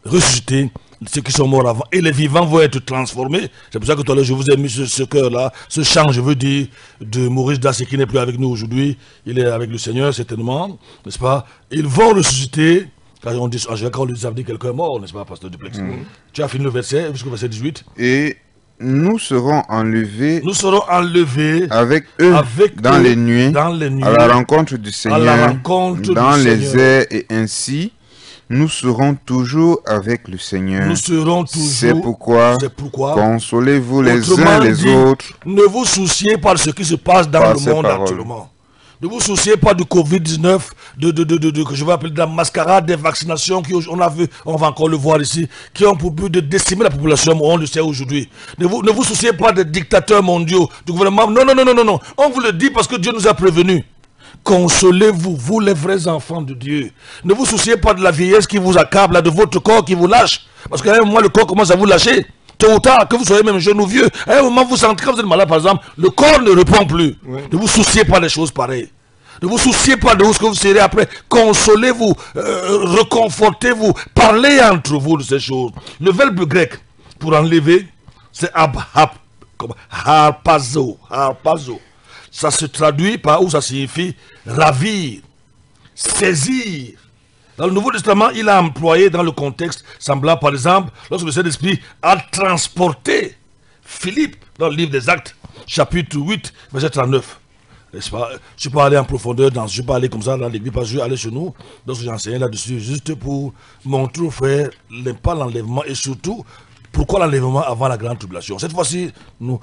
[SPEAKER 11] ressusciter. Ceux qui sont morts avant et les vivants vont être transformés. C'est pour ça que tout à l'heure je vous ai mis ce cœur-là, ce chant, je veux dire, de Maurice Dassé qui n'est plus avec nous aujourd'hui. Il est avec le Seigneur certainement, n'est-ce pas? Ils vont ressusciter. Quand on dit, quand on dit quelqu'un est mort, n'est-ce pas, Pasteur Duplex? Tu as fini le verset, jusqu'au verset 18.
[SPEAKER 6] Et nous serons enlevés.
[SPEAKER 11] Nous serons enlevés
[SPEAKER 6] avec eux dans les nuées, à la rencontre du Seigneur, dans les airs, et ainsi nous serons toujours avec le Seigneur.
[SPEAKER 11] Nous serons toujours.
[SPEAKER 6] C'est pourquoi consolez-vous les uns les autres.
[SPEAKER 11] Ne vous souciez pas de ce qui se passe dans le monde actuellement. Ne vous souciez pas du Covid-19, que je vais appeler de la mascarade des vaccinations qu'on a vu, on va encore le voir ici, qui ont pour but de décimer la population, on le sait aujourd'hui. Ne vous souciez pas des dictateurs mondiaux, du gouvernement. Non, non, non, non, non. On vous le dit parce que Dieu nous a prévenus. Consolez-vous, vous les vrais enfants de Dieu. Ne vous souciez pas de la vieillesse qui vous accable, de votre corps qui vous lâche. Parce qu'à un moment, le corps commence à vous lâcher. Tôt ou tard, que vous soyez même jeune ou vieux, à un moment, vous sentez quand vous êtes malade, par exemple, le corps ne répond plus. Oui. Ne vous souciez pas des choses pareilles. Ne vous souciez pas de ce que vous serez après. Consolez-vous, reconfortez-vous, parlez entre vous de ces choses. Le verbe grec pour enlever, c'est harpazo. Ça se traduit par où ça signifie ravir, saisir. Dans le Nouveau Testament, il a employé dans le contexte semblable, par exemple, lorsque le Saint-Esprit a transporté Philippe dans le livre des Actes, chapitre 8, verset 39. n'est-ce pas? Je ne suis pas allé en profondeur, je ne suis pas allé comme ça dans l'église, parce que je suis allé chez nous, donc j'ai enseigné là-dessus, juste pour montrer aux frères, pas l'enlèvement, et surtout, pourquoi l'enlèvement avant la grande tribulation. Cette fois-ci, nous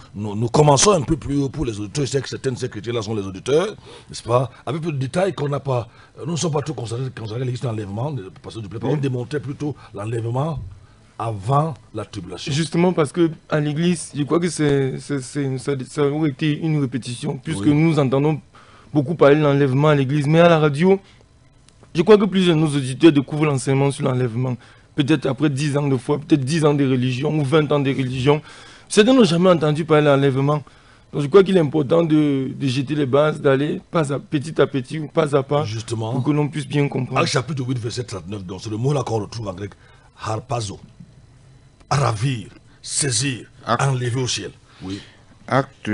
[SPEAKER 11] commençons un peu plus haut pour les auditeurs, je sais que certains secrétaires là sont les auditeurs, n'est-ce pas? Avec peu de détails qu'on n'a pas, nous ne sommes pas trop concernés l'église de l'enlèvement, parce que on démontrait plutôt l'enlèvement avant la tribulation.
[SPEAKER 2] Justement parce que à l'église, je crois que ça aurait été une répétition, puisque nous entendons beaucoup parler de l'enlèvement à l'église, mais à la radio, je crois que plusieurs de nos auditeurs découvrent l'enseignement sur l'enlèvement. Peut-être après 10 ans de foi, peut-être 10 ans de religion ou 20 ans de religion. Certains n'ont jamais entendu parler de l'enlèvement. Donc je crois qu'il est important de jeter les bases, d'aller petit à petit ou pas à pas,
[SPEAKER 11] justement,
[SPEAKER 2] pour que l'on puisse bien comprendre.
[SPEAKER 11] Acte chapitre 8, verset 39, donc c'est le mot là qu'on retrouve en grec, harpazo. Ravir, saisir, enlever au ciel. Oui.
[SPEAKER 6] Acte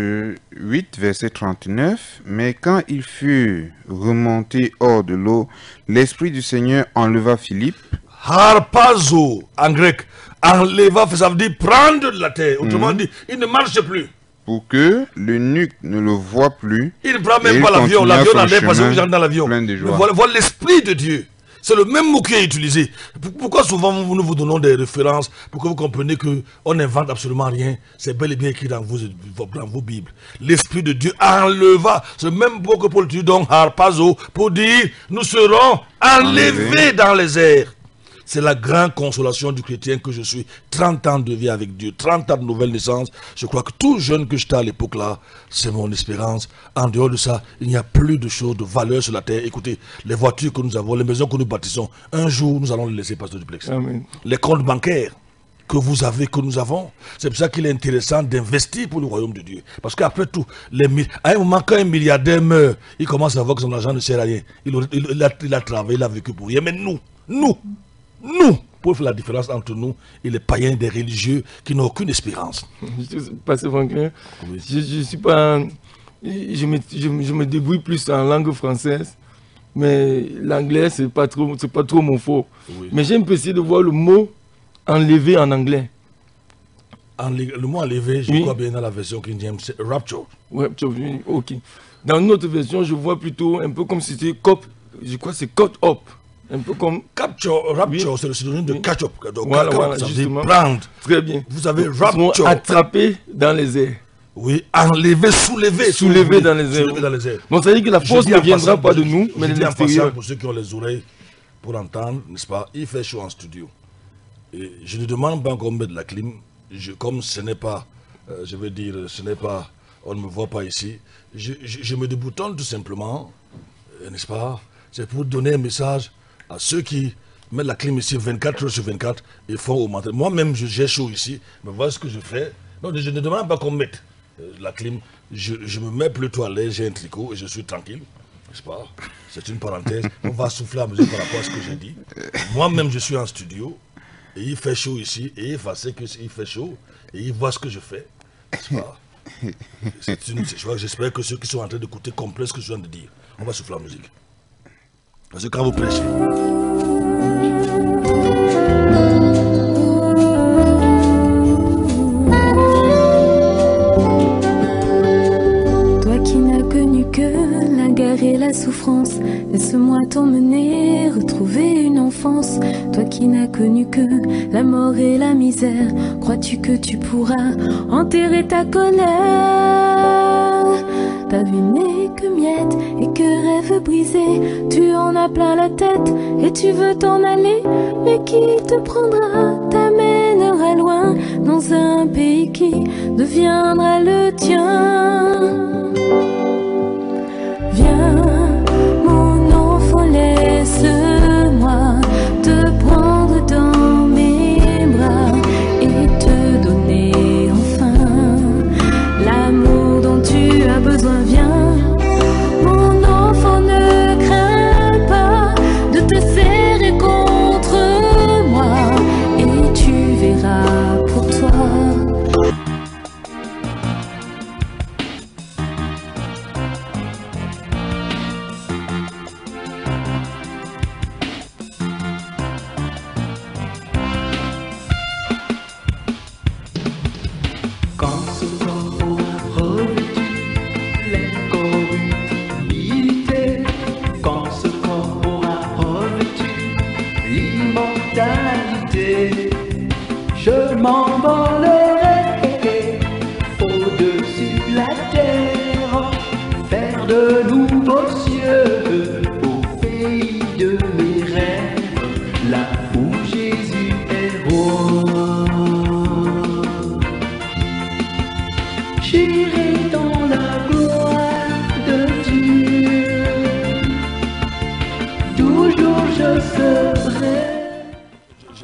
[SPEAKER 6] 8, verset 39. Mais quand il fut remonté hors de l'eau, l'Esprit du Seigneur enleva Philippe.
[SPEAKER 11] Harpazo, en grec. Enleva, ça veut dire prendre de la terre. Autrement dit, il ne marche plus.
[SPEAKER 6] Pour que l'eunuque ne le voit plus.
[SPEAKER 11] Il ne prend même pas l'avion. L'avion n'allait pas dans l'avion. Voilà l'Esprit de Dieu. C'est le même mot qui est utilisé. Pourquoi souvent nous vous donnons des références pour que vous compreniez qu'on n'invente absolument rien. C'est bel et bien écrit dans vos Bibles. L'Esprit de Dieu enleva. C'est le même mot que Paul dit donc harpazo pour dire nous serons enlevés dans les airs. C'est la grande consolation du chrétien que je suis. 30 ans de vie avec Dieu, 30 ans de nouvelle naissance. Je crois que tout jeune que j'étais à l'époque là, c'est mon espérance. En dehors de ça, il n'y a plus de choses de valeur sur la terre. Écoutez, les voitures que nous avons, les maisons que nous bâtissons, un jour nous allons les laisser, pasteur Duplex.
[SPEAKER 2] Amen.
[SPEAKER 11] Les comptes bancaires que vous avez, que nous avons. C'est pour ça qu'il est intéressant d'investir pour le royaume de Dieu. Parce qu'après tout, à un moment, quand un milliardaire meurt, il commence à voir que son argent ne sert à rien. Il a travaillé, il a vécu pour rien. Mais nous, pour faire la différence entre nous et les païens des religieux qui n'ont aucune espérance.
[SPEAKER 2] Je suis pas... Je me débrouille plus en langue française, mais l'anglais, c'est pas trop mon fort. Oui. Mais j'aime essayer de voir le mot enlevé en anglais.
[SPEAKER 11] Le mot enlevé, je crois bien dans la version King James, c'est rapture.
[SPEAKER 2] Rapture, ok. Dans notre version, je vois plutôt un peu comme si c'était cop, je crois que c'est cut up. Un peu comme
[SPEAKER 11] capture, rapture, c'est le synonyme de catch up. Donc,
[SPEAKER 2] voilà,
[SPEAKER 11] ça
[SPEAKER 2] justement.
[SPEAKER 11] veut dire prendre.
[SPEAKER 2] Très bien.
[SPEAKER 11] Vous avez rapture.
[SPEAKER 2] Attrapé dans les airs.
[SPEAKER 11] Oui, enlevé, soulevé dans les airs.
[SPEAKER 2] Bon, ça veut dire que la force ne viendra pas de nous, mais de l'extérieur.
[SPEAKER 11] Pour ceux qui ont les oreilles pour entendre, n'est-ce pas, il fait chaud en studio. Et je ne demande pas qu'on mette de la clim. Comme ce n'est pas, je veux dire, on ne me voit pas ici. Je me déboutonne tout simplement, n'est-ce pas? C'est pour donner un message à ceux qui mettent la clim ici 24 heures sur 24 et font augmenter. Moi-même, j'ai chaud ici, mais voilà ce que je fais. Non, je ne demande pas qu'on mette la clim. Je me mets plutôt à l'aise, j'ai un tricot et je suis tranquille. N'est-ce pas? C'est une parenthèse. On va souffler à mesure par rapport à ce que j'ai dit. Moi-même, je suis en studio et il fait chaud ici et il va que il fait chaud et il voit ce que je fais. N'est-ce pas? J'espère que ceux qui sont en train d'écouter comprennent ce que je viens de dire. On va souffler la musique. Parce que quand vous prêchez.
[SPEAKER 13] Toi qui n'as connu que la guerre et la souffrance, laisse-moi t'emmener, retrouver une enfance. Toi qui n'as connu que la mort et la misère, crois-tu que tu pourras enterrer ta colère? Ta vie n'est que miettes et que rêves brisés. Tu en as plein la tête et tu veux t'en aller. Mais qui te prendra, t'amènera loin dans un pays qui deviendra le tien. Viens, mon enfant, laisse-moi te prendre dans mes bras et te donner enfin l'amour dont tu as besoin. Viens, mon enfant, ne crains pas de te serrer contre moi et tu verras pour toi.
[SPEAKER 12] J'irai dans la gloire de Dieu. Toujours je serai.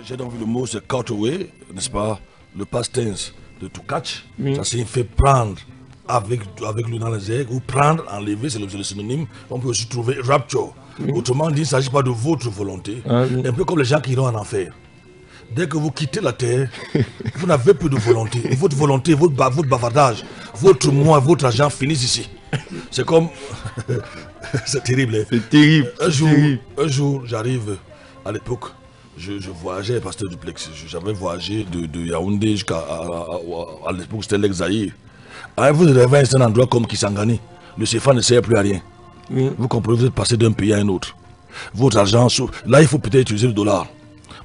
[SPEAKER 11] J'ai donc vu le mot, c'est cut away, n'est-ce pas? Le past tense de to catch,
[SPEAKER 2] Oui.
[SPEAKER 11] ça signifie prendre avec le dans les airs, ou prendre, enlever, c'est le synonyme. On peut aussi trouver rapture. Autrement dit, il ne s'agit pas de votre volonté. Un peu comme les gens qui iront en enfer. Dès que vous quittez la terre, vous n'avez plus de volonté. Votre volonté, votre bavardage, votre moi, votre argent finissent ici. C'est comme... c'est terrible. Hein?
[SPEAKER 2] C'est terrible.
[SPEAKER 11] Un jour, j'arrive à l'époque, je voyageais, pasteur Duplex. J'avais voyagé de Yaoundé jusqu'à à l'époque, c'était l'ex-Zaïre. Vous arrivez à un endroit comme Kisangani, le CFA ne sert plus à rien. Vous comprenez, vous êtes passé d'un pays à un autre. Votre argent, là il faut peut-être utiliser le dollar.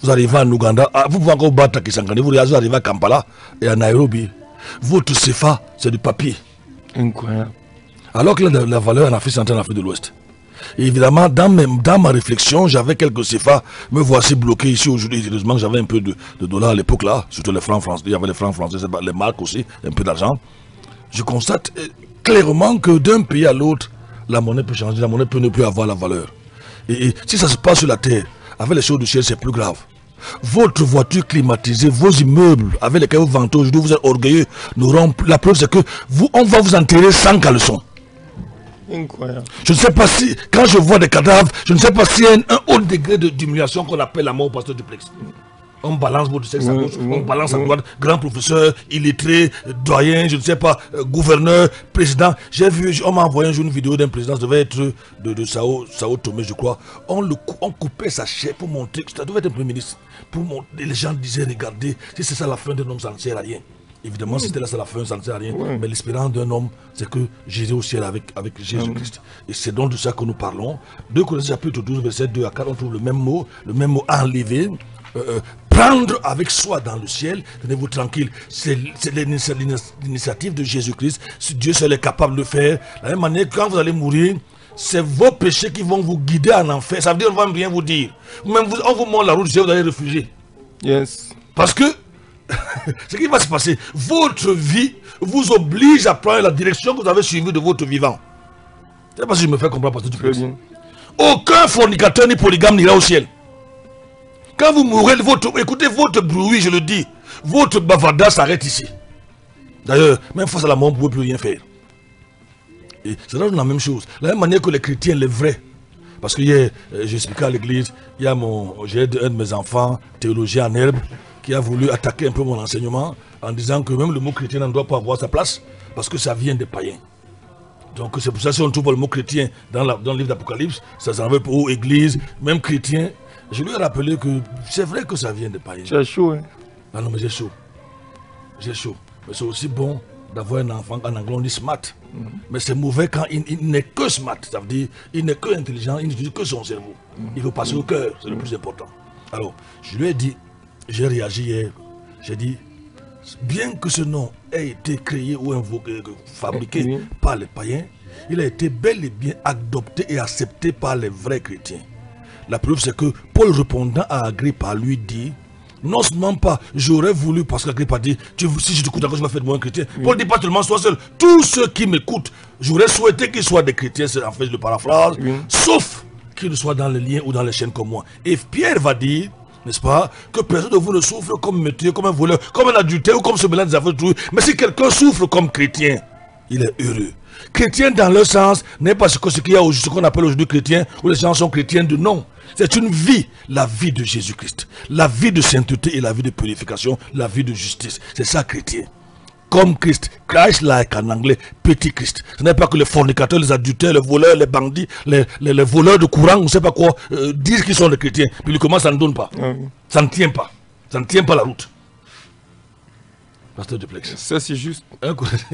[SPEAKER 11] Vous arrivez en Ouganda, vous pouvez encore battre à Kisangani, vous arrivez à Kampala et à Nairobi. Votre CFA, c'est du papier.
[SPEAKER 2] Incroyable.
[SPEAKER 11] Alors que la valeur en Afrique centrale, en Afrique de l'Ouest. Et évidemment, dans ma réflexion, j'avais quelques CFA. Me voici bloqué ici aujourd'hui. Heureusement que j'avais un peu de dollars à l'époque là, surtout les francs français. Il y avait les francs français, les marques aussi, un peu d'argent. Je constate clairement que d'un pays à l'autre, la monnaie peut changer, la monnaie peut ne plus avoir la valeur. Et si ça se passe sur la terre, avec les choses du ciel, c'est plus grave. Votre voiture climatisée, vos immeubles avec lesquels vous vantez aujourd'hui, vous êtes orgueilleux, la preuve c'est que on va vous enterrer sans caleçon.
[SPEAKER 2] Incroyable.
[SPEAKER 11] Je ne sais pas si, quand je vois des cadavres, je ne sais pas s'il y a un haut degré d'humiliation qu'on appelle la mort au pasteur Duplex. On balance votre sexe à gauche, on balance à droite, grand professeur, illettré, doyen, je ne sais pas, gouverneur, président. J'ai vu, on m'a envoyé un jour une vidéo d'un président, ça devait être de Sao Tomé, je crois. On coupait sa chair pour montrer que ça devait être un premier ministre. Pour montrer, les gens disaient, regardez, si c'est ça la fin d'un homme, ça ne sert à rien. Évidemment, si c'était là, c'est la fin, ça ne sert à rien. Mais l'espérance d'un homme, c'est que Jésus au ciel avec Jésus-Christ. Et c'est donc de ça que nous parlons. 2 Corinthiens chapitre 12, verset 2 à 4, on trouve le même mot enlever. Prendre avec soi dans le ciel, tenez-vous tranquille, c'est l'initiative de Jésus-Christ. Si Dieu seul est capable de le faire, de la même manière, quand vous allez mourir, c'est vos péchés qui vont vous guider en enfer. Ça veut dire qu'on ne va rien vous dire. Même on vous montre la route, vous allez refuser.
[SPEAKER 2] Yes.
[SPEAKER 11] Parce que ce qui va se passer, votre vie vous oblige à prendre la direction que vous avez suivie de votre vivant. Je ne sais pas si je me fais comprendre parce que tu peux dire. Aucun fornicateur ni polygame n'ira au ciel. Quand vous mourrez, écoutez votre bruit, je le dis, votre bavardage s'arrête ici. D'ailleurs, même face à la mort, vous ne pouvez plus rien faire. Et c'est là la même chose. De la même manière que les chrétiens, les vrais. Parce que hier, j'expliquais à l'église, il y a j'ai un de mes enfants, théologien en herbe, qui a voulu attaquer un peu mon enseignement en disant que même le mot chrétien ne doit pas avoir sa place parce que ça vient des païens. Donc c'est pour ça que si on trouve le mot chrétien dans le livre d'Apocalypse, ça s'en veut pour église, même chrétien. Je lui ai rappelé que c'est vrai que ça vient des païens.
[SPEAKER 2] Tu as chaud, hein?
[SPEAKER 11] Ah non, mais j'ai chaud. J'ai chaud. Mais c'est aussi bon d'avoir un enfant, en anglais on dit smart. Mais c'est mauvais quand il n'est que smart. Ça veut dire il n'est que intelligent, il n'utilise que son cerveau. Il veut passer au cœur, c'est le plus important. Alors, je lui ai dit, j'ai réagi hier, j'ai dit, bien que ce nom ait été créé ou invoqué, fabriqué par les païens, il a été bel et bien adopté et accepté par les vrais chrétiens. La preuve c'est que Paul répondant à Agrippa lui dit, non seulement pas, j'aurais voulu, parce qu'Agrippa dit, si je t'écoute encore, je vais faire de moi un chrétien. Paul dit pas seulement sois seul, tous ceux qui m'écoutent, j'aurais souhaité qu'ils soient des chrétiens, c'est en fait le paraphrase, sauf qu'ils soient dans les liens ou dans les chaînes comme moi. Et Pierre va dire, n'est-ce pas, que personne de vous ne souffre comme métier, comme un voleur, comme un adultère ou comme ce mélange des affaires de tout. Mais si quelqu'un souffre comme chrétien, il est heureux. Chrétien dans leur sens n'est pas ce qu'il y a ce qu'on appelle aujourd'hui chrétien, où les gens sont chrétiens de nom. C'est une vie, la vie de Jésus-Christ, la vie de sainteté et la vie de purification, la vie de justice. C'est ça chrétien. Comme Christ, Christ-like en anglais, petit Christ. Ce n'est pas que les fornicateurs, les adultères, les voleurs, les bandits, les voleurs de courant, on ne sait pas quoi, disent qu'ils sont des chrétiens. Puis comment ça ne donne pas. Ça ne tient pas. Ça ne tient pas la route. Pasteur Duplex.
[SPEAKER 2] Ça c'est juste.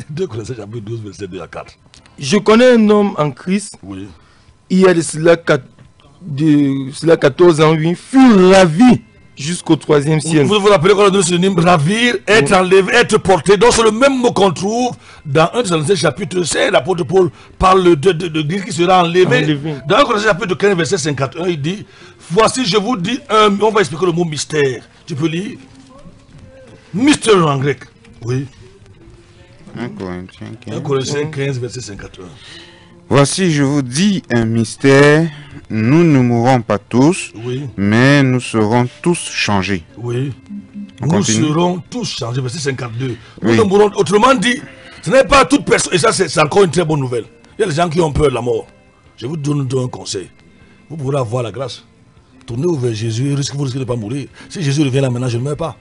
[SPEAKER 11] 2 Corinthiens chapitre 12, verset 2 à 4.
[SPEAKER 2] Je connais un homme en Christ.
[SPEAKER 11] Oui.
[SPEAKER 2] Il y a de cela 14 ans, oui, fut ravi jusqu'au 3e ciel.
[SPEAKER 11] Vous vous rappelez qu'on a donné ce synonyme ravir, être enlevé, être porté. Donc c'est le même mot qu'on trouve dans 1 Corinthiens chapitre 16. L'apôtre Paul parle de Christ qui sera enlevé. Dans 1 Corinthiens chapitre 15, verset 51, il dit, voici je vous dis on va expliquer le mot mystère. Tu peux lire mystère en grec. Oui. 1 Corinthiens 15, verset 51.
[SPEAKER 6] Voici, je vous dis un mystère, nous ne mourrons pas tous, mais nous serons tous changés.
[SPEAKER 11] Oui. Nous serons tous changés, verset 52. Nous ne mourrons, autrement dit, ce n'est pas toute personne, et ça c'est encore une très bonne nouvelle. Il y a des gens qui ont peur de la mort. Je vous donne un conseil. Vous pourrez avoir la grâce. Tournez vers Jésus, vous risquez de ne pas mourir. Si Jésus revient là maintenant, je ne meurs pas.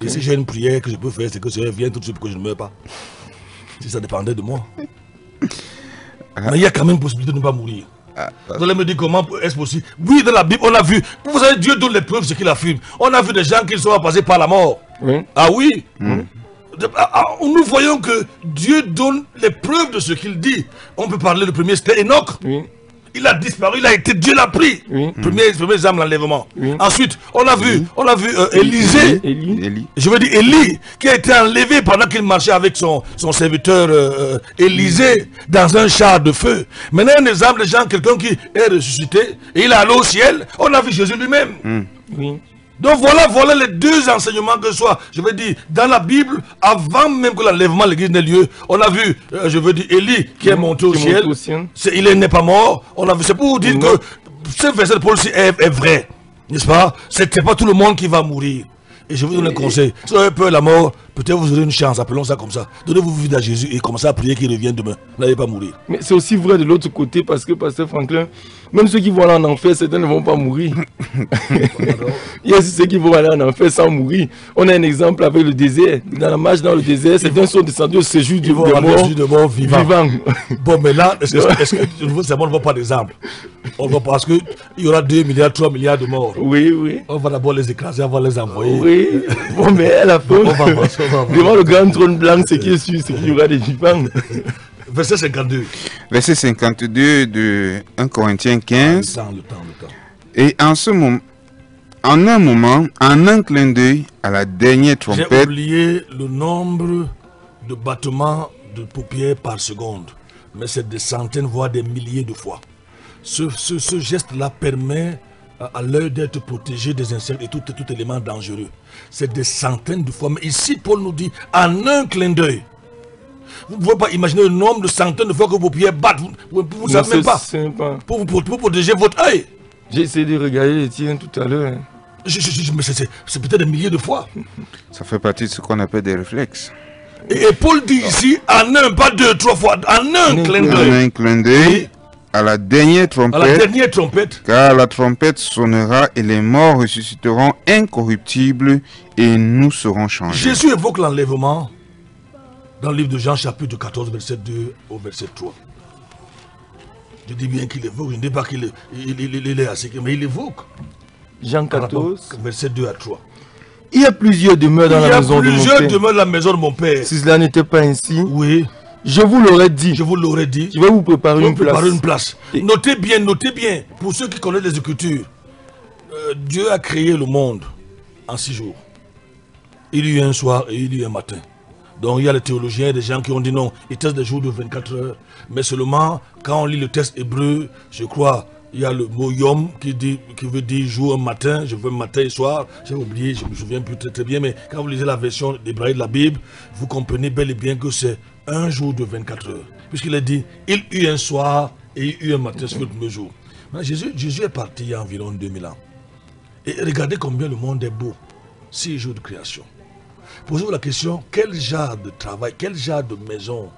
[SPEAKER 11] Et si j'ai une prière que je peux faire, c'est que Seigneur vienne tout de suite pour que je ne meure pas. Si ça dépendait de moi. Mais il y a quand même possibilité de ne pas mourir. Vous allez me dire comment est-ce possible? Oui, dans la Bible, on a vu. Vous savez, Dieu donne les preuves de ce qu'il affirme. On a vu des gens qui sont passés par la mort. Ah oui. Nous voyons que Dieu donne les preuves de ce qu'il dit. On peut parler, le premier c'était Enoch. Il a disparu, Dieu l'a pris. Premier examen, l'enlèvement. Ensuite, on a vu Élisée, je veux dire Élie, qui a été enlevé pendant qu'il marchait avec son serviteur Élisée dans un char de feu. Maintenant, un exemple de gens, quelqu'un qui est ressuscité et il est allé au ciel, on a vu Jésus lui-même. Donc voilà les deux enseignements que ce soit, je veux dire, dans la Bible, avant même que l'enlèvement de l'église n'ait lieu, on a vu, je veux dire, Élie qui est monté au ciel, il n'est pas mort, on a vu, c'est pour vous dire que ce verset de Paul est vrai, n'est-ce pas? C'est pas tout le monde qui va mourir. Et je vous donne un conseil, si vous avez peur de la mort, peut-être vous aurez une chance, appelons ça comme ça. Donnez-vous vie à Jésus et commencez à prier qu'il revienne demain. Vous n'allez pas mourir.
[SPEAKER 2] Mais c'est aussi vrai de l'autre côté parce que, Pasteur Franklin, même ceux qui vont aller en enfer, certains ne vont pas mourir. Il y a aussi ceux qui vont aller en enfer sans mourir. On a un exemple avec le désert. Dans la marche dans le désert, certains sont descendus au séjour du mort vivant.
[SPEAKER 11] Bon, mais là, est-ce que c'est bon, on ne voit pas d'exemple? On voit parce qu'il y aura 2 milliards, 3 milliards de morts.
[SPEAKER 2] Oui.
[SPEAKER 11] On va d'abord les écraser, on va les envoyer.
[SPEAKER 2] Oui. Bon, mais à la fin, devant le grand trône blanc, ce qui est sûr, c'est qu'il y aura des vivants.
[SPEAKER 11] Verset 52.
[SPEAKER 6] Verset 52 de 1 Corinthiens 15.
[SPEAKER 11] Le temps.
[SPEAKER 6] Et en ce moment, en un clin d'œil, à la dernière trompette.
[SPEAKER 11] J'ai oublié le nombre de battements de paupières par seconde. Mais c'est des centaines, voire des milliers de fois. Ce geste-là permet à l'œil d'être protégé des insectes et tout élément dangereux. C'est des centaines de fois. Mais ici, Paul nous dit, en un clin d'œil. Vous ne pouvez pas imaginer le nombre de centaines de fois que vos paupières battent. Vous ne savez même pas. Pour protéger votre œil.
[SPEAKER 2] J'ai essayé de regarder les tiens tout à l'heure.
[SPEAKER 11] Mais c'est peut-être des milliers de fois.
[SPEAKER 6] Ça fait partie de ce qu'on appelle des réflexes.
[SPEAKER 11] Et Paul dit ici, en un, pas 2, 3 fois, en un clin d'œil.
[SPEAKER 6] En un clin d'œil. À la dernière trompette, car la trompette sonnera et les morts ressusciteront incorruptibles et nous serons changés.
[SPEAKER 11] Jésus évoque l'enlèvement dans le livre de Jean chapitre 14 verset 2 au verset 3. Je dis bien qu'il évoque, je ne dis pas qu'il est assez, mais il évoque.
[SPEAKER 2] Jean 14
[SPEAKER 11] verset 2 à 3.
[SPEAKER 2] Il y a plusieurs demeures dans la maison de mon père.
[SPEAKER 11] Il y a plusieurs demeures dans la maison de mon père.
[SPEAKER 2] Si cela n'était pas ainsi,
[SPEAKER 11] oui.
[SPEAKER 2] Je vous l'aurais dit.
[SPEAKER 11] Je vous l'aurais dit.
[SPEAKER 2] Je vais vous préparer une place.
[SPEAKER 11] Notez bien, pour ceux qui connaissent les Écritures, Dieu a créé le monde en 6 jours. Il y a eu un soir et il y a eu un matin. Donc il y a les théologiens, des gens qui ont dit non, il teste des jours de 24 heures. Mais seulement, quand on lit le texte hébreu, je crois, il y a le mot yom qui veut dire jour, matin, je veux matin et soir. J'ai oublié, je me souviens plus très bien, mais quand vous lisez la version hébraïque de la Bible, vous comprenez bel et bien que c'est un jour de 24 heures. Puisqu'il a dit, il eut un soir et il eut un matin sur le premier jour. Jésus est parti il y a environ 2000 ans. Et regardez combien le monde est beau. 6 jours de création. Posez-vous la question, quel genre de travail, quel genre de maison?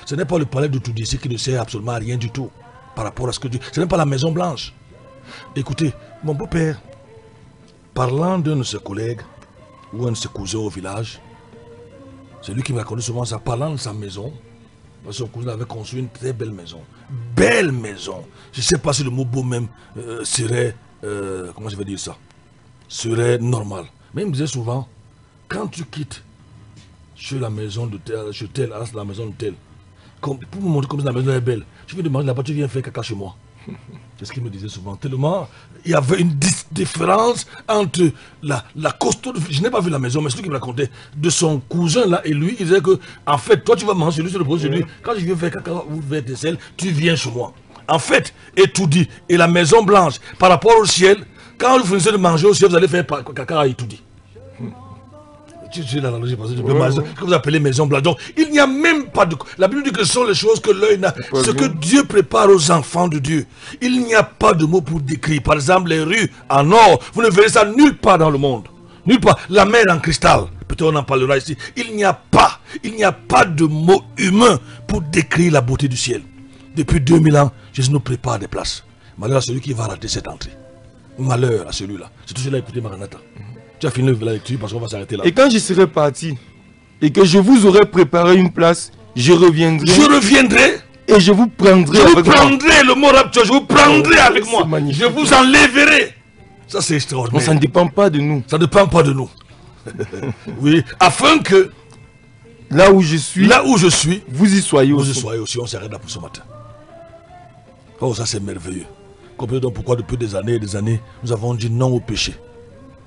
[SPEAKER 11] Ce n'est pas le palais de Toudissi qui ne sert absolument à rien du tout par rapport à ce que Dieu... Ce n'est pas la Maison Blanche. Écoutez, mon beau-père, parlant d'un de ses collègues ou un de ses cousins au village, c'est lui qui me racontait souvent ça, parlant de sa maison. Son cousin avait construit une très belle maison. Belle maison. Je ne sais pas si le mot beau même serait, comment je vais dire ça, serait normal. Mais il me disait souvent, quand tu quittes chez la maison de tel, chez tel, à la maison de tel, pour me montrer comme la maison est belle, je vais demander là-bas, tu viens faire caca chez moi. C'est ce qu'il me disait souvent. Tellement, il y avait une différence entre la costaud, je n'ai pas vu la maison, mais c'est lui qui me racontait, de son cousin là et lui. Il disait que, en fait, toi tu vas manger, lui se repose chez lui. Quand je viens faire caca ou faire tes selles, tu viens chez moi. En fait, et tout dit, et la Maison Blanche, par rapport au ciel, quand vous finissez de manger au ciel, vous allez faire caca et tout dit. Tu sais l'analogie, parce que vous appelez maison blanche. Donc, il n'y a même pas de... La Bible dit que ce sont les choses que l'œil n'a... Ce que Dieu prépare aux enfants de Dieu. Il n'y a pas de mots pour décrire. Par exemple, les rues en or, vous ne verrez ça nulle part dans le monde. Nulle part. La mer en cristal, peut-être on en parlera ici. Il n'y a pas de mots humains pour décrire la beauté du ciel. Depuis 2000 ans, Jésus nous prépare des places. Malheur à celui qui va rater cette entrée. Malheur à celui-là. C'est tout cela, écoutez Maranatha. Tu as fini la lecture parce qu'on va s'arrêter là.
[SPEAKER 2] Et quand je serai parti et que je vous aurai préparé une place, je reviendrai.
[SPEAKER 11] Je reviendrai.
[SPEAKER 2] Et je vous prendrai.
[SPEAKER 11] Je vous prendrai, le mot rapture, je vous prendrai avec moi. Je vous enlèverai. Ça c'est extraordinaire.
[SPEAKER 2] Mais ça ne dépend pas de nous.
[SPEAKER 11] Ça ne dépend pas de nous. Oui, afin que
[SPEAKER 2] là où je suis,
[SPEAKER 11] vous y soyez aussi. Vous y soyez aussi. On s'arrête là pour ce matin. Oh, ça c'est merveilleux. Comprenez donc pourquoi depuis des années et des années, nous avons dit non au péché,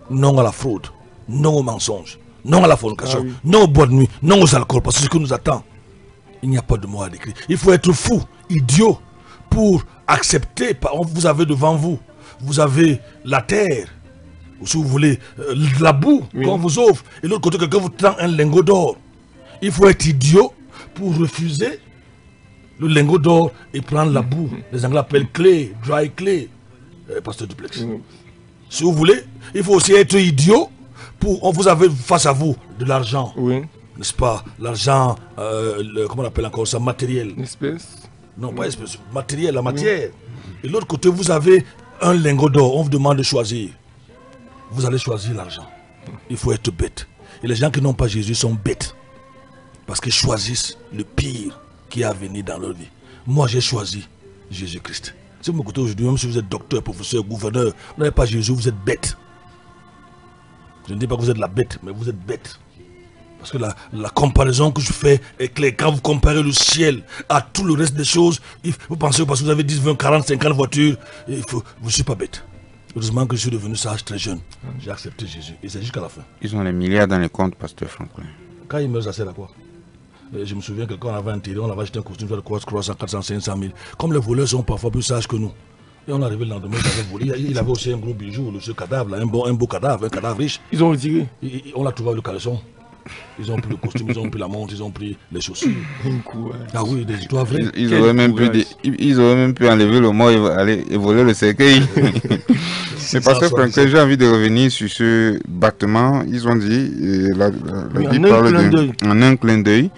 [SPEAKER 11] non à la fraude, non au mensonge, non à la fornication, non aux boîtes de nuit, non aux alcools, parce que ce qui nous attend, il n'y a pas de mots à décrire. Il faut être fou, idiot, pour accepter. Vous avez devant vous, vous avez la terre, ou si vous voulez, la boue qu'on vous offre, et de l'autre côté, quelqu'un vous tend un lingot d'or. Il faut être idiot pour refuser le lingot d'or et prendre la boue. Les Anglais appellent clay, dry clay, pasteur Duplex. Si vous voulez, il faut aussi être idiot pour... Vous avez face à vous de l'argent, n'est-ce pas? L'argent, comment on appelle encore ça? Matériel.
[SPEAKER 2] Espèce?
[SPEAKER 11] Non, pas espèce, matériel, la matière. Et de l'autre côté, vous avez un lingot d'or, on vous demande de choisir. Vous allez choisir l'argent. Il faut être bête. Et les gens qui n'ont pas Jésus sont bêtes. Parce qu'ils choisissent le pire qui a venu dans leur vie. Moi, j'ai choisi Jésus-Christ. Si vous m'écoutez aujourd'hui, même si vous êtes docteur, professeur, gouverneur, vous n'avez pas Jésus, vous êtes bête. Je ne dis pas que vous êtes la bête, mais vous êtes bête. Parce que la comparaison que je fais est claire. Quand vous comparez le ciel à tout le reste des choses, vous pensez que parce que vous avez 10, 20, 40, 50 voitures, je ne suis pas bête. Heureusement que je suis devenu sage très jeune. J'ai accepté Jésus. Et c'est jusqu'à la fin.
[SPEAKER 6] Ils ont les milliards dans les comptes, pasteur Franklin.
[SPEAKER 11] Quand ils meurent, ça sert à quoi? Je me souviens que quand on avait enterré, on avait acheté un costume de croix 400, 500 000. Comme les voleurs sont parfois plus sages que nous. Et on est arrivé le lendemain, il avait volé. Il avait aussi un gros bijou, ce cadavre, là, un beau cadavre, un cadavre riche.
[SPEAKER 2] Ils ont retiré.
[SPEAKER 11] On l'a trouvé avec le caleçon. Ils ont pris le costume, ils ont pris la montre, ils ont pris les chaussures. Ah oui, des histoires vraies.
[SPEAKER 6] Ils auraient même pu enlever le mort et voler le cercueil. Mais parce que Franklin, j'ai envie de revenir sur ce battement. Ils ont dit, la Bible parle en un clin d'œil.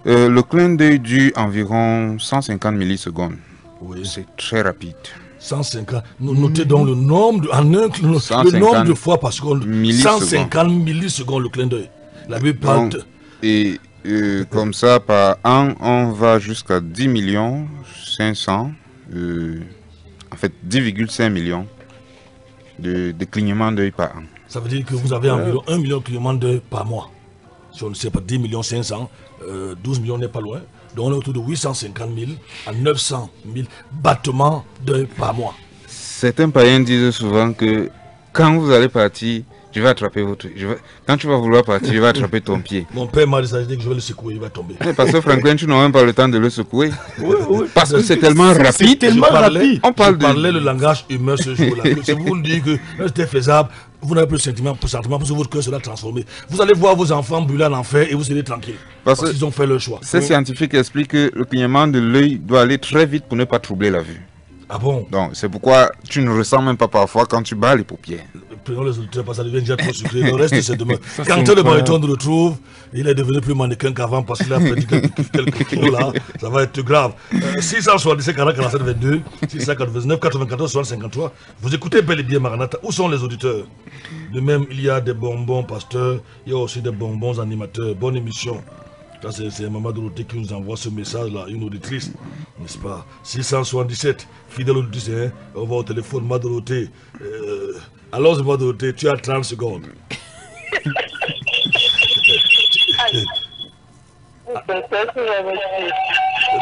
[SPEAKER 6] Le clin d'œil dure environ 150 millisecondes.
[SPEAKER 11] Oui.
[SPEAKER 6] C'est très rapide.
[SPEAKER 11] 150. Notez donc le nombre le nombre de fois par seconde. 150 millisecondes le clin d'œil. La Bible parle de...
[SPEAKER 6] Et comme ça, par an, on va jusqu'à 10 millions 500, en fait 10,5 millions de clignements d'œil par an.
[SPEAKER 11] Ça veut dire que vous avez environ 1 million de clignements d'œil par mois. Si on ne sait pas, 10 millions 500, 12 millions n'est pas loin. Donc on est autour de 850 000 à 900 000 battements d'œil par mois.
[SPEAKER 6] Certains païens disent souvent que quand vous allez partir, je vais attraper votre... Quand tu vas vouloir partir, je vais attraper ton pied.
[SPEAKER 11] Mon père m'a dit que je vais le secouer, il va tomber.
[SPEAKER 6] Mais parce que Franklin, tu n'as même pas le temps de le secouer. Parce que c'est tellement rapide.
[SPEAKER 11] On parlait le langage humain ce jour-là. Si vous me dites que c'était faisable, vous n'avez plus le sentiment parce que votre cœur sera transformé. Vous allez voir vos enfants brûler en enfer et vous serez tranquille. Parce qu'ils ont fait leur choix.
[SPEAKER 6] Ces scientifiques expliquent que le clignement de l'œil doit aller très vite pour ne pas troubler la vue.
[SPEAKER 11] Ah bon?
[SPEAKER 6] Donc c'est pourquoi tu ne ressens même pas parfois quand tu bats les paupières.
[SPEAKER 11] Prenons les auditeurs parce que ça devient déjà trop sucré. Le reste c'est demain. Quand le baryton le retrouve, il est devenu plus mannequin qu'avant parce qu'il a perdu quelques kilos là. Ça va être grave. 677 40 47 22, 699 94 60 53. Vous écoutez bel et bien Maranatha. Où sont les auditeurs? De même, il y a des bonbons pasteurs, il y a aussi des bonbons animateurs. Bonne émission. C'est Maman Dorothée qui nous envoie ce message-là, une auditrice, n'est-ce pas? 677, fidèle auditrice, hein? On va au téléphone, Maman Dorothée. Alors, Maman Dorothée, tu as 30 secondes.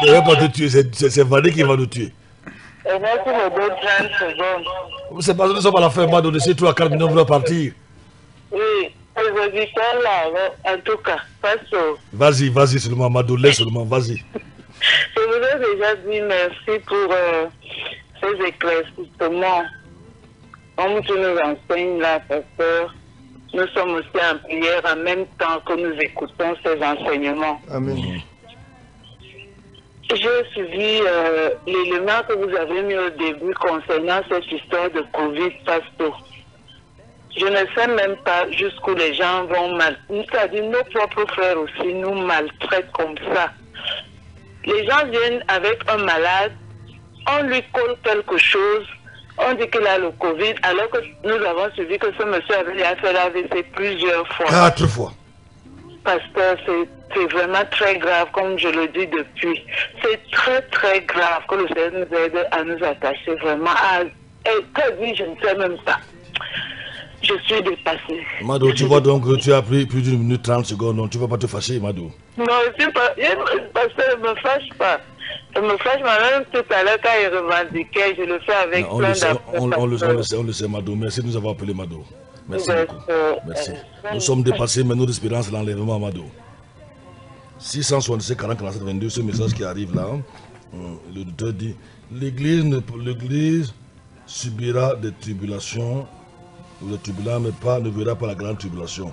[SPEAKER 11] Ne va pas te tuer, c'est Vadé qui va nous tuer.
[SPEAKER 14] Et merci pour 30 secondes.
[SPEAKER 11] C'est parce que nous sommes à la fin, Maman Dorothée, c'est 3 à 4 minutes, on va partir.
[SPEAKER 14] Oui. Les auditeurs là, en tout cas,
[SPEAKER 11] vas-y seulement, Madolé seulement, vas-y.
[SPEAKER 14] Je voudrais déjà dire merci pour ces éclaircissements. Comme tu nous enseignes là, pasteur, nous sommes aussi en prière en même temps que nous écoutons ces enseignements.
[SPEAKER 2] Amen.
[SPEAKER 14] J'ai suivi l'élément que vous avez mis au début concernant cette histoire de Covid, pasteur. Je ne sais même pas jusqu'où les gens vont mal. C'est-à-dire nos propres frères aussi nous maltraitent comme ça. Les gens viennent avec un malade, on lui colle quelque chose, on dit qu'il a le Covid, alors que nous avons suivi que ce monsieur avait déjà fait l'AVC plusieurs fois.
[SPEAKER 11] 4 fois.
[SPEAKER 14] Pasteur, c'est vraiment très grave, comme je le dis depuis. C'est très grave que le Seigneur nous aide à nous attacher vraiment à... Et que dit, je ne sais même pas. Je suis dépassée.
[SPEAKER 11] Mado, tu vois donc que tu as pris plus d'une minute 30 secondes, donc tu ne vas pas te fâcher, Mado.
[SPEAKER 14] Non, je suis pas... Pasteur, ne me fâche pas. Je me fâche, même tout à l'heure, quand il revendiquait, je le fais avec
[SPEAKER 11] non,
[SPEAKER 14] plein d'amour.
[SPEAKER 11] On le sait, Mado. Merci de nous avoir appelé, Mado. Merci beaucoup. Merci. Nous sommes dépassés, mais nous espérons l'enlèvement, Mado. 677 40 47 22, ce message qui arrive là, le docteur dit, l'Église subira des tribulations, ou des turbulents, mais ne verra pas la grande tribulation.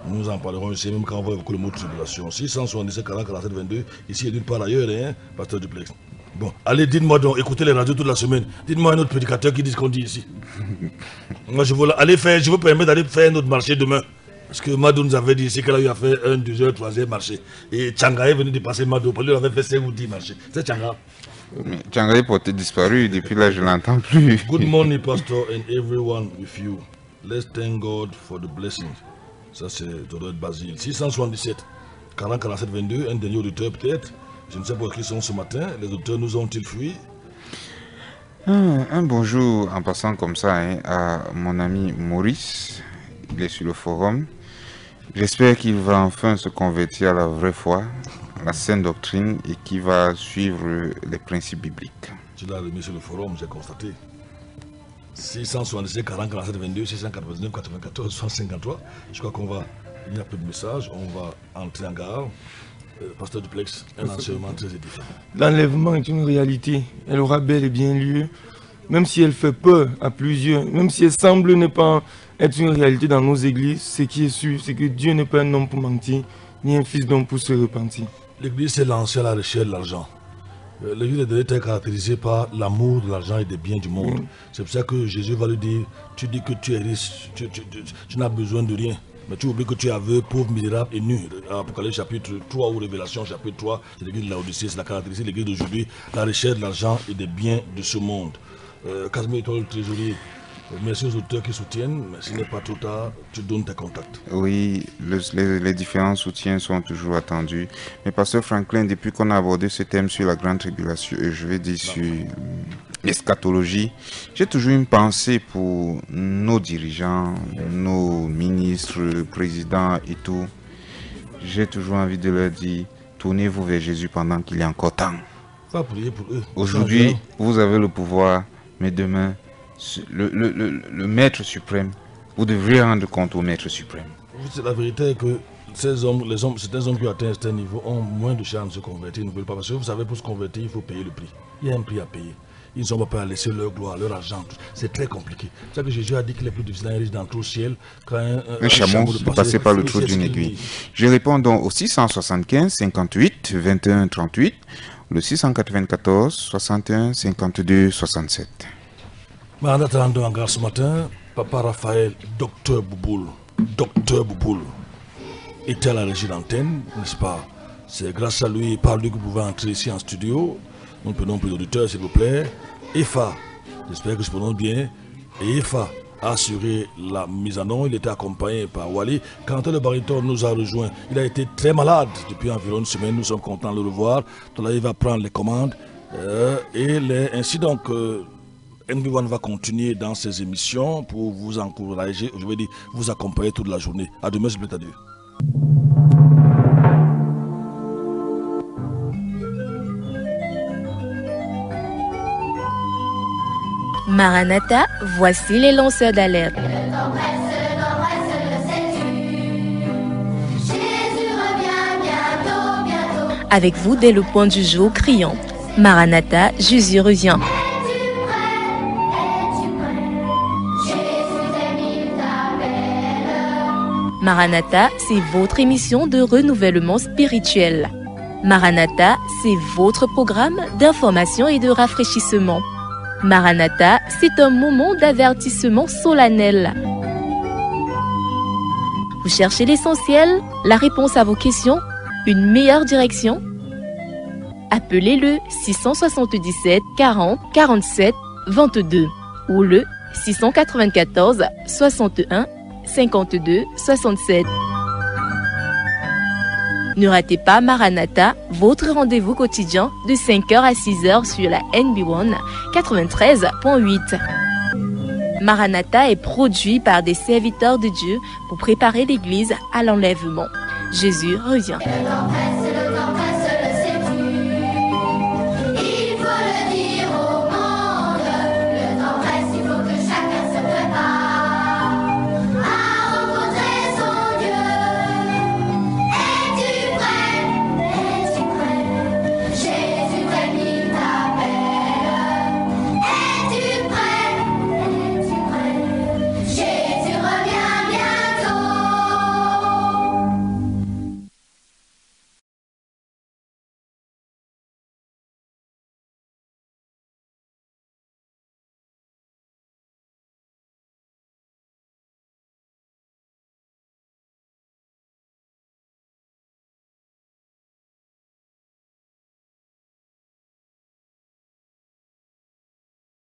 [SPEAKER 11] Nous en parlerons ici, même quand on va évoquer le mot tribulation. 677 40 47 22, ici et nulle part ailleurs, hein, pasteur Duplex. Bon, allez, dites-moi donc, écoutez les radios toute la semaine. Dites-moi un autre prédicateur qui dit ce qu'on dit ici. Moi, je vous permets d'aller faire un autre marché demain. Parce que Madou nous avait dit ici qu'elle a eu à faire un, 2 heures, 3e marché. Et Tchanga est venu de passer Madou, parce qu'il avait fait 5 ou 10 marchés. C'est Tchanga.
[SPEAKER 6] Tchanga est porté disparu, depuis là je ne l'entends plus.
[SPEAKER 11] Good morning, Pastor, and everyone with you. Let's thank God for the blessings. Ça, c'est Todor Basile. 677 40 47 22, un dernier auditeur peut-être. Je ne sais pas qui sont ce matin. Les auditeurs nous ont-ils fui?
[SPEAKER 6] Un bonjour en passant comme ça hein, à mon ami Maurice. Il est sur le forum. J'espère qu'il va enfin se convertir à la vraie foi, à la sainte doctrine et qu'il va suivre les principes bibliques.
[SPEAKER 11] Tu l'as remis sur le forum, j'ai constaté. 677 40 47 22, 699 94 153. Je crois qu'on va, il n'y a plus de messages, on va entrer en gare. Pasteur Duplex, un enseignement très édifiant.
[SPEAKER 2] L'enlèvement est une réalité. Elle aura bel et bien lieu. Même si elle fait peur à plusieurs, même si elle semble ne pas être une réalité dans nos églises, ce qui est sûr, c'est que Dieu n'est pas un homme pour mentir, ni un fils d'homme pour se repentir.
[SPEAKER 11] L'église s'est lancée à la recherche de l'argent. L'église est déjà caractérisée par l'amour de l'argent et des biens du monde. C'est pour ça que Jésus va lui dire, tu dis que tu es riche, tu n'as besoin de rien. Mais tu oublies que tu es aveugle, pauvre, misérable et nu. Apocalypse chapitre 3 ou Révélation chapitre 3, c'est l'église de Laodicée, c'est la caractéristique de l'église d'aujourd'hui, la recherche de l'argent et des biens de ce monde. Casimir, toi le trésorier, merci aux auteurs qui soutiennent, mais s'il n'est pas trop tard, tu donnes tes contacts.
[SPEAKER 6] Oui, les différents soutiens sont toujours attendus. Mais pasteur Franklin, depuis qu'on a abordé ce thème sur la grande tribulation, et je vais dire sur l'eschatologie, j'ai toujours une pensée pour nos dirigeants, nos ministres, présidents et tout. J'ai toujours envie de leur dire, tournez-vous vers Jésus pendant qu'il est encore temps.
[SPEAKER 11] Va prier pour eux.
[SPEAKER 6] Aujourd'hui, vous avez le pouvoir, mais demain, le maître suprême, vous devrez rendre compte au maître suprême.
[SPEAKER 11] La vérité est que certains hommes qui ont atteint un certain niveau ont moins de chance de se convertir. Ils ne veulent pas. Parce que vous savez, pour se convertir, il faut payer le prix. Il y a un prix à payer. Ils ne sont pas prêts à laisser leur gloire, leur argent. C'est très compliqué. C'est ça que Jésus a dit qu'il est plus difficile d'être dans le ciel qu'un
[SPEAKER 6] chameau de passer par le trou d'une aiguille. Je réponds donc au 675 58 21 38, le 694 61 52 67.
[SPEAKER 11] Mais en attendant encore ce matin, Papa Raphaël, docteur Bouboul, était à la régie d'antenne, n'est-ce pas? C'est grâce à lui et par lui que vous pouvez entrer ici en studio. Nous prenons plus d'auditeurs, s'il vous plaît. EFA, j'espère que je prononce bien. Et EFA a assuré la mise en onde. Il était accompagné par Wally. Quand le baryton nous a rejoint, il a été très malade depuis environ une semaine. Nous sommes contents de le revoir. Donc là, il va prendre les commandes. Ainsi donc, NB1 va continuer dans ses émissions pour vous encourager, je veux dire, vous accompagner toute la journée. À demain, je vous plaît à Dieu.
[SPEAKER 1] Maranatha, voici les lanceurs d'alerte. Avec vous dès le point du jour criant Maranatha, Jésus revient. Maranatha, c'est votre émission de renouvellement spirituel. Maranatha, c'est votre programme d'information et de rafraîchissement. Maranatha, c'est un moment d'avertissement solennel. Vous cherchez l'essentiel, la réponse à vos questions, une meilleure direction? Appelez le 677 40 47 22 ou le 694 61 52 67. Ne ratez pas Maranatha, votre rendez-vous quotidien de 5h à 6h sur la NB1 93.8. Maranatha est produit par des serviteurs de Dieu pour préparer l'Église à l'enlèvement. Jésus revient.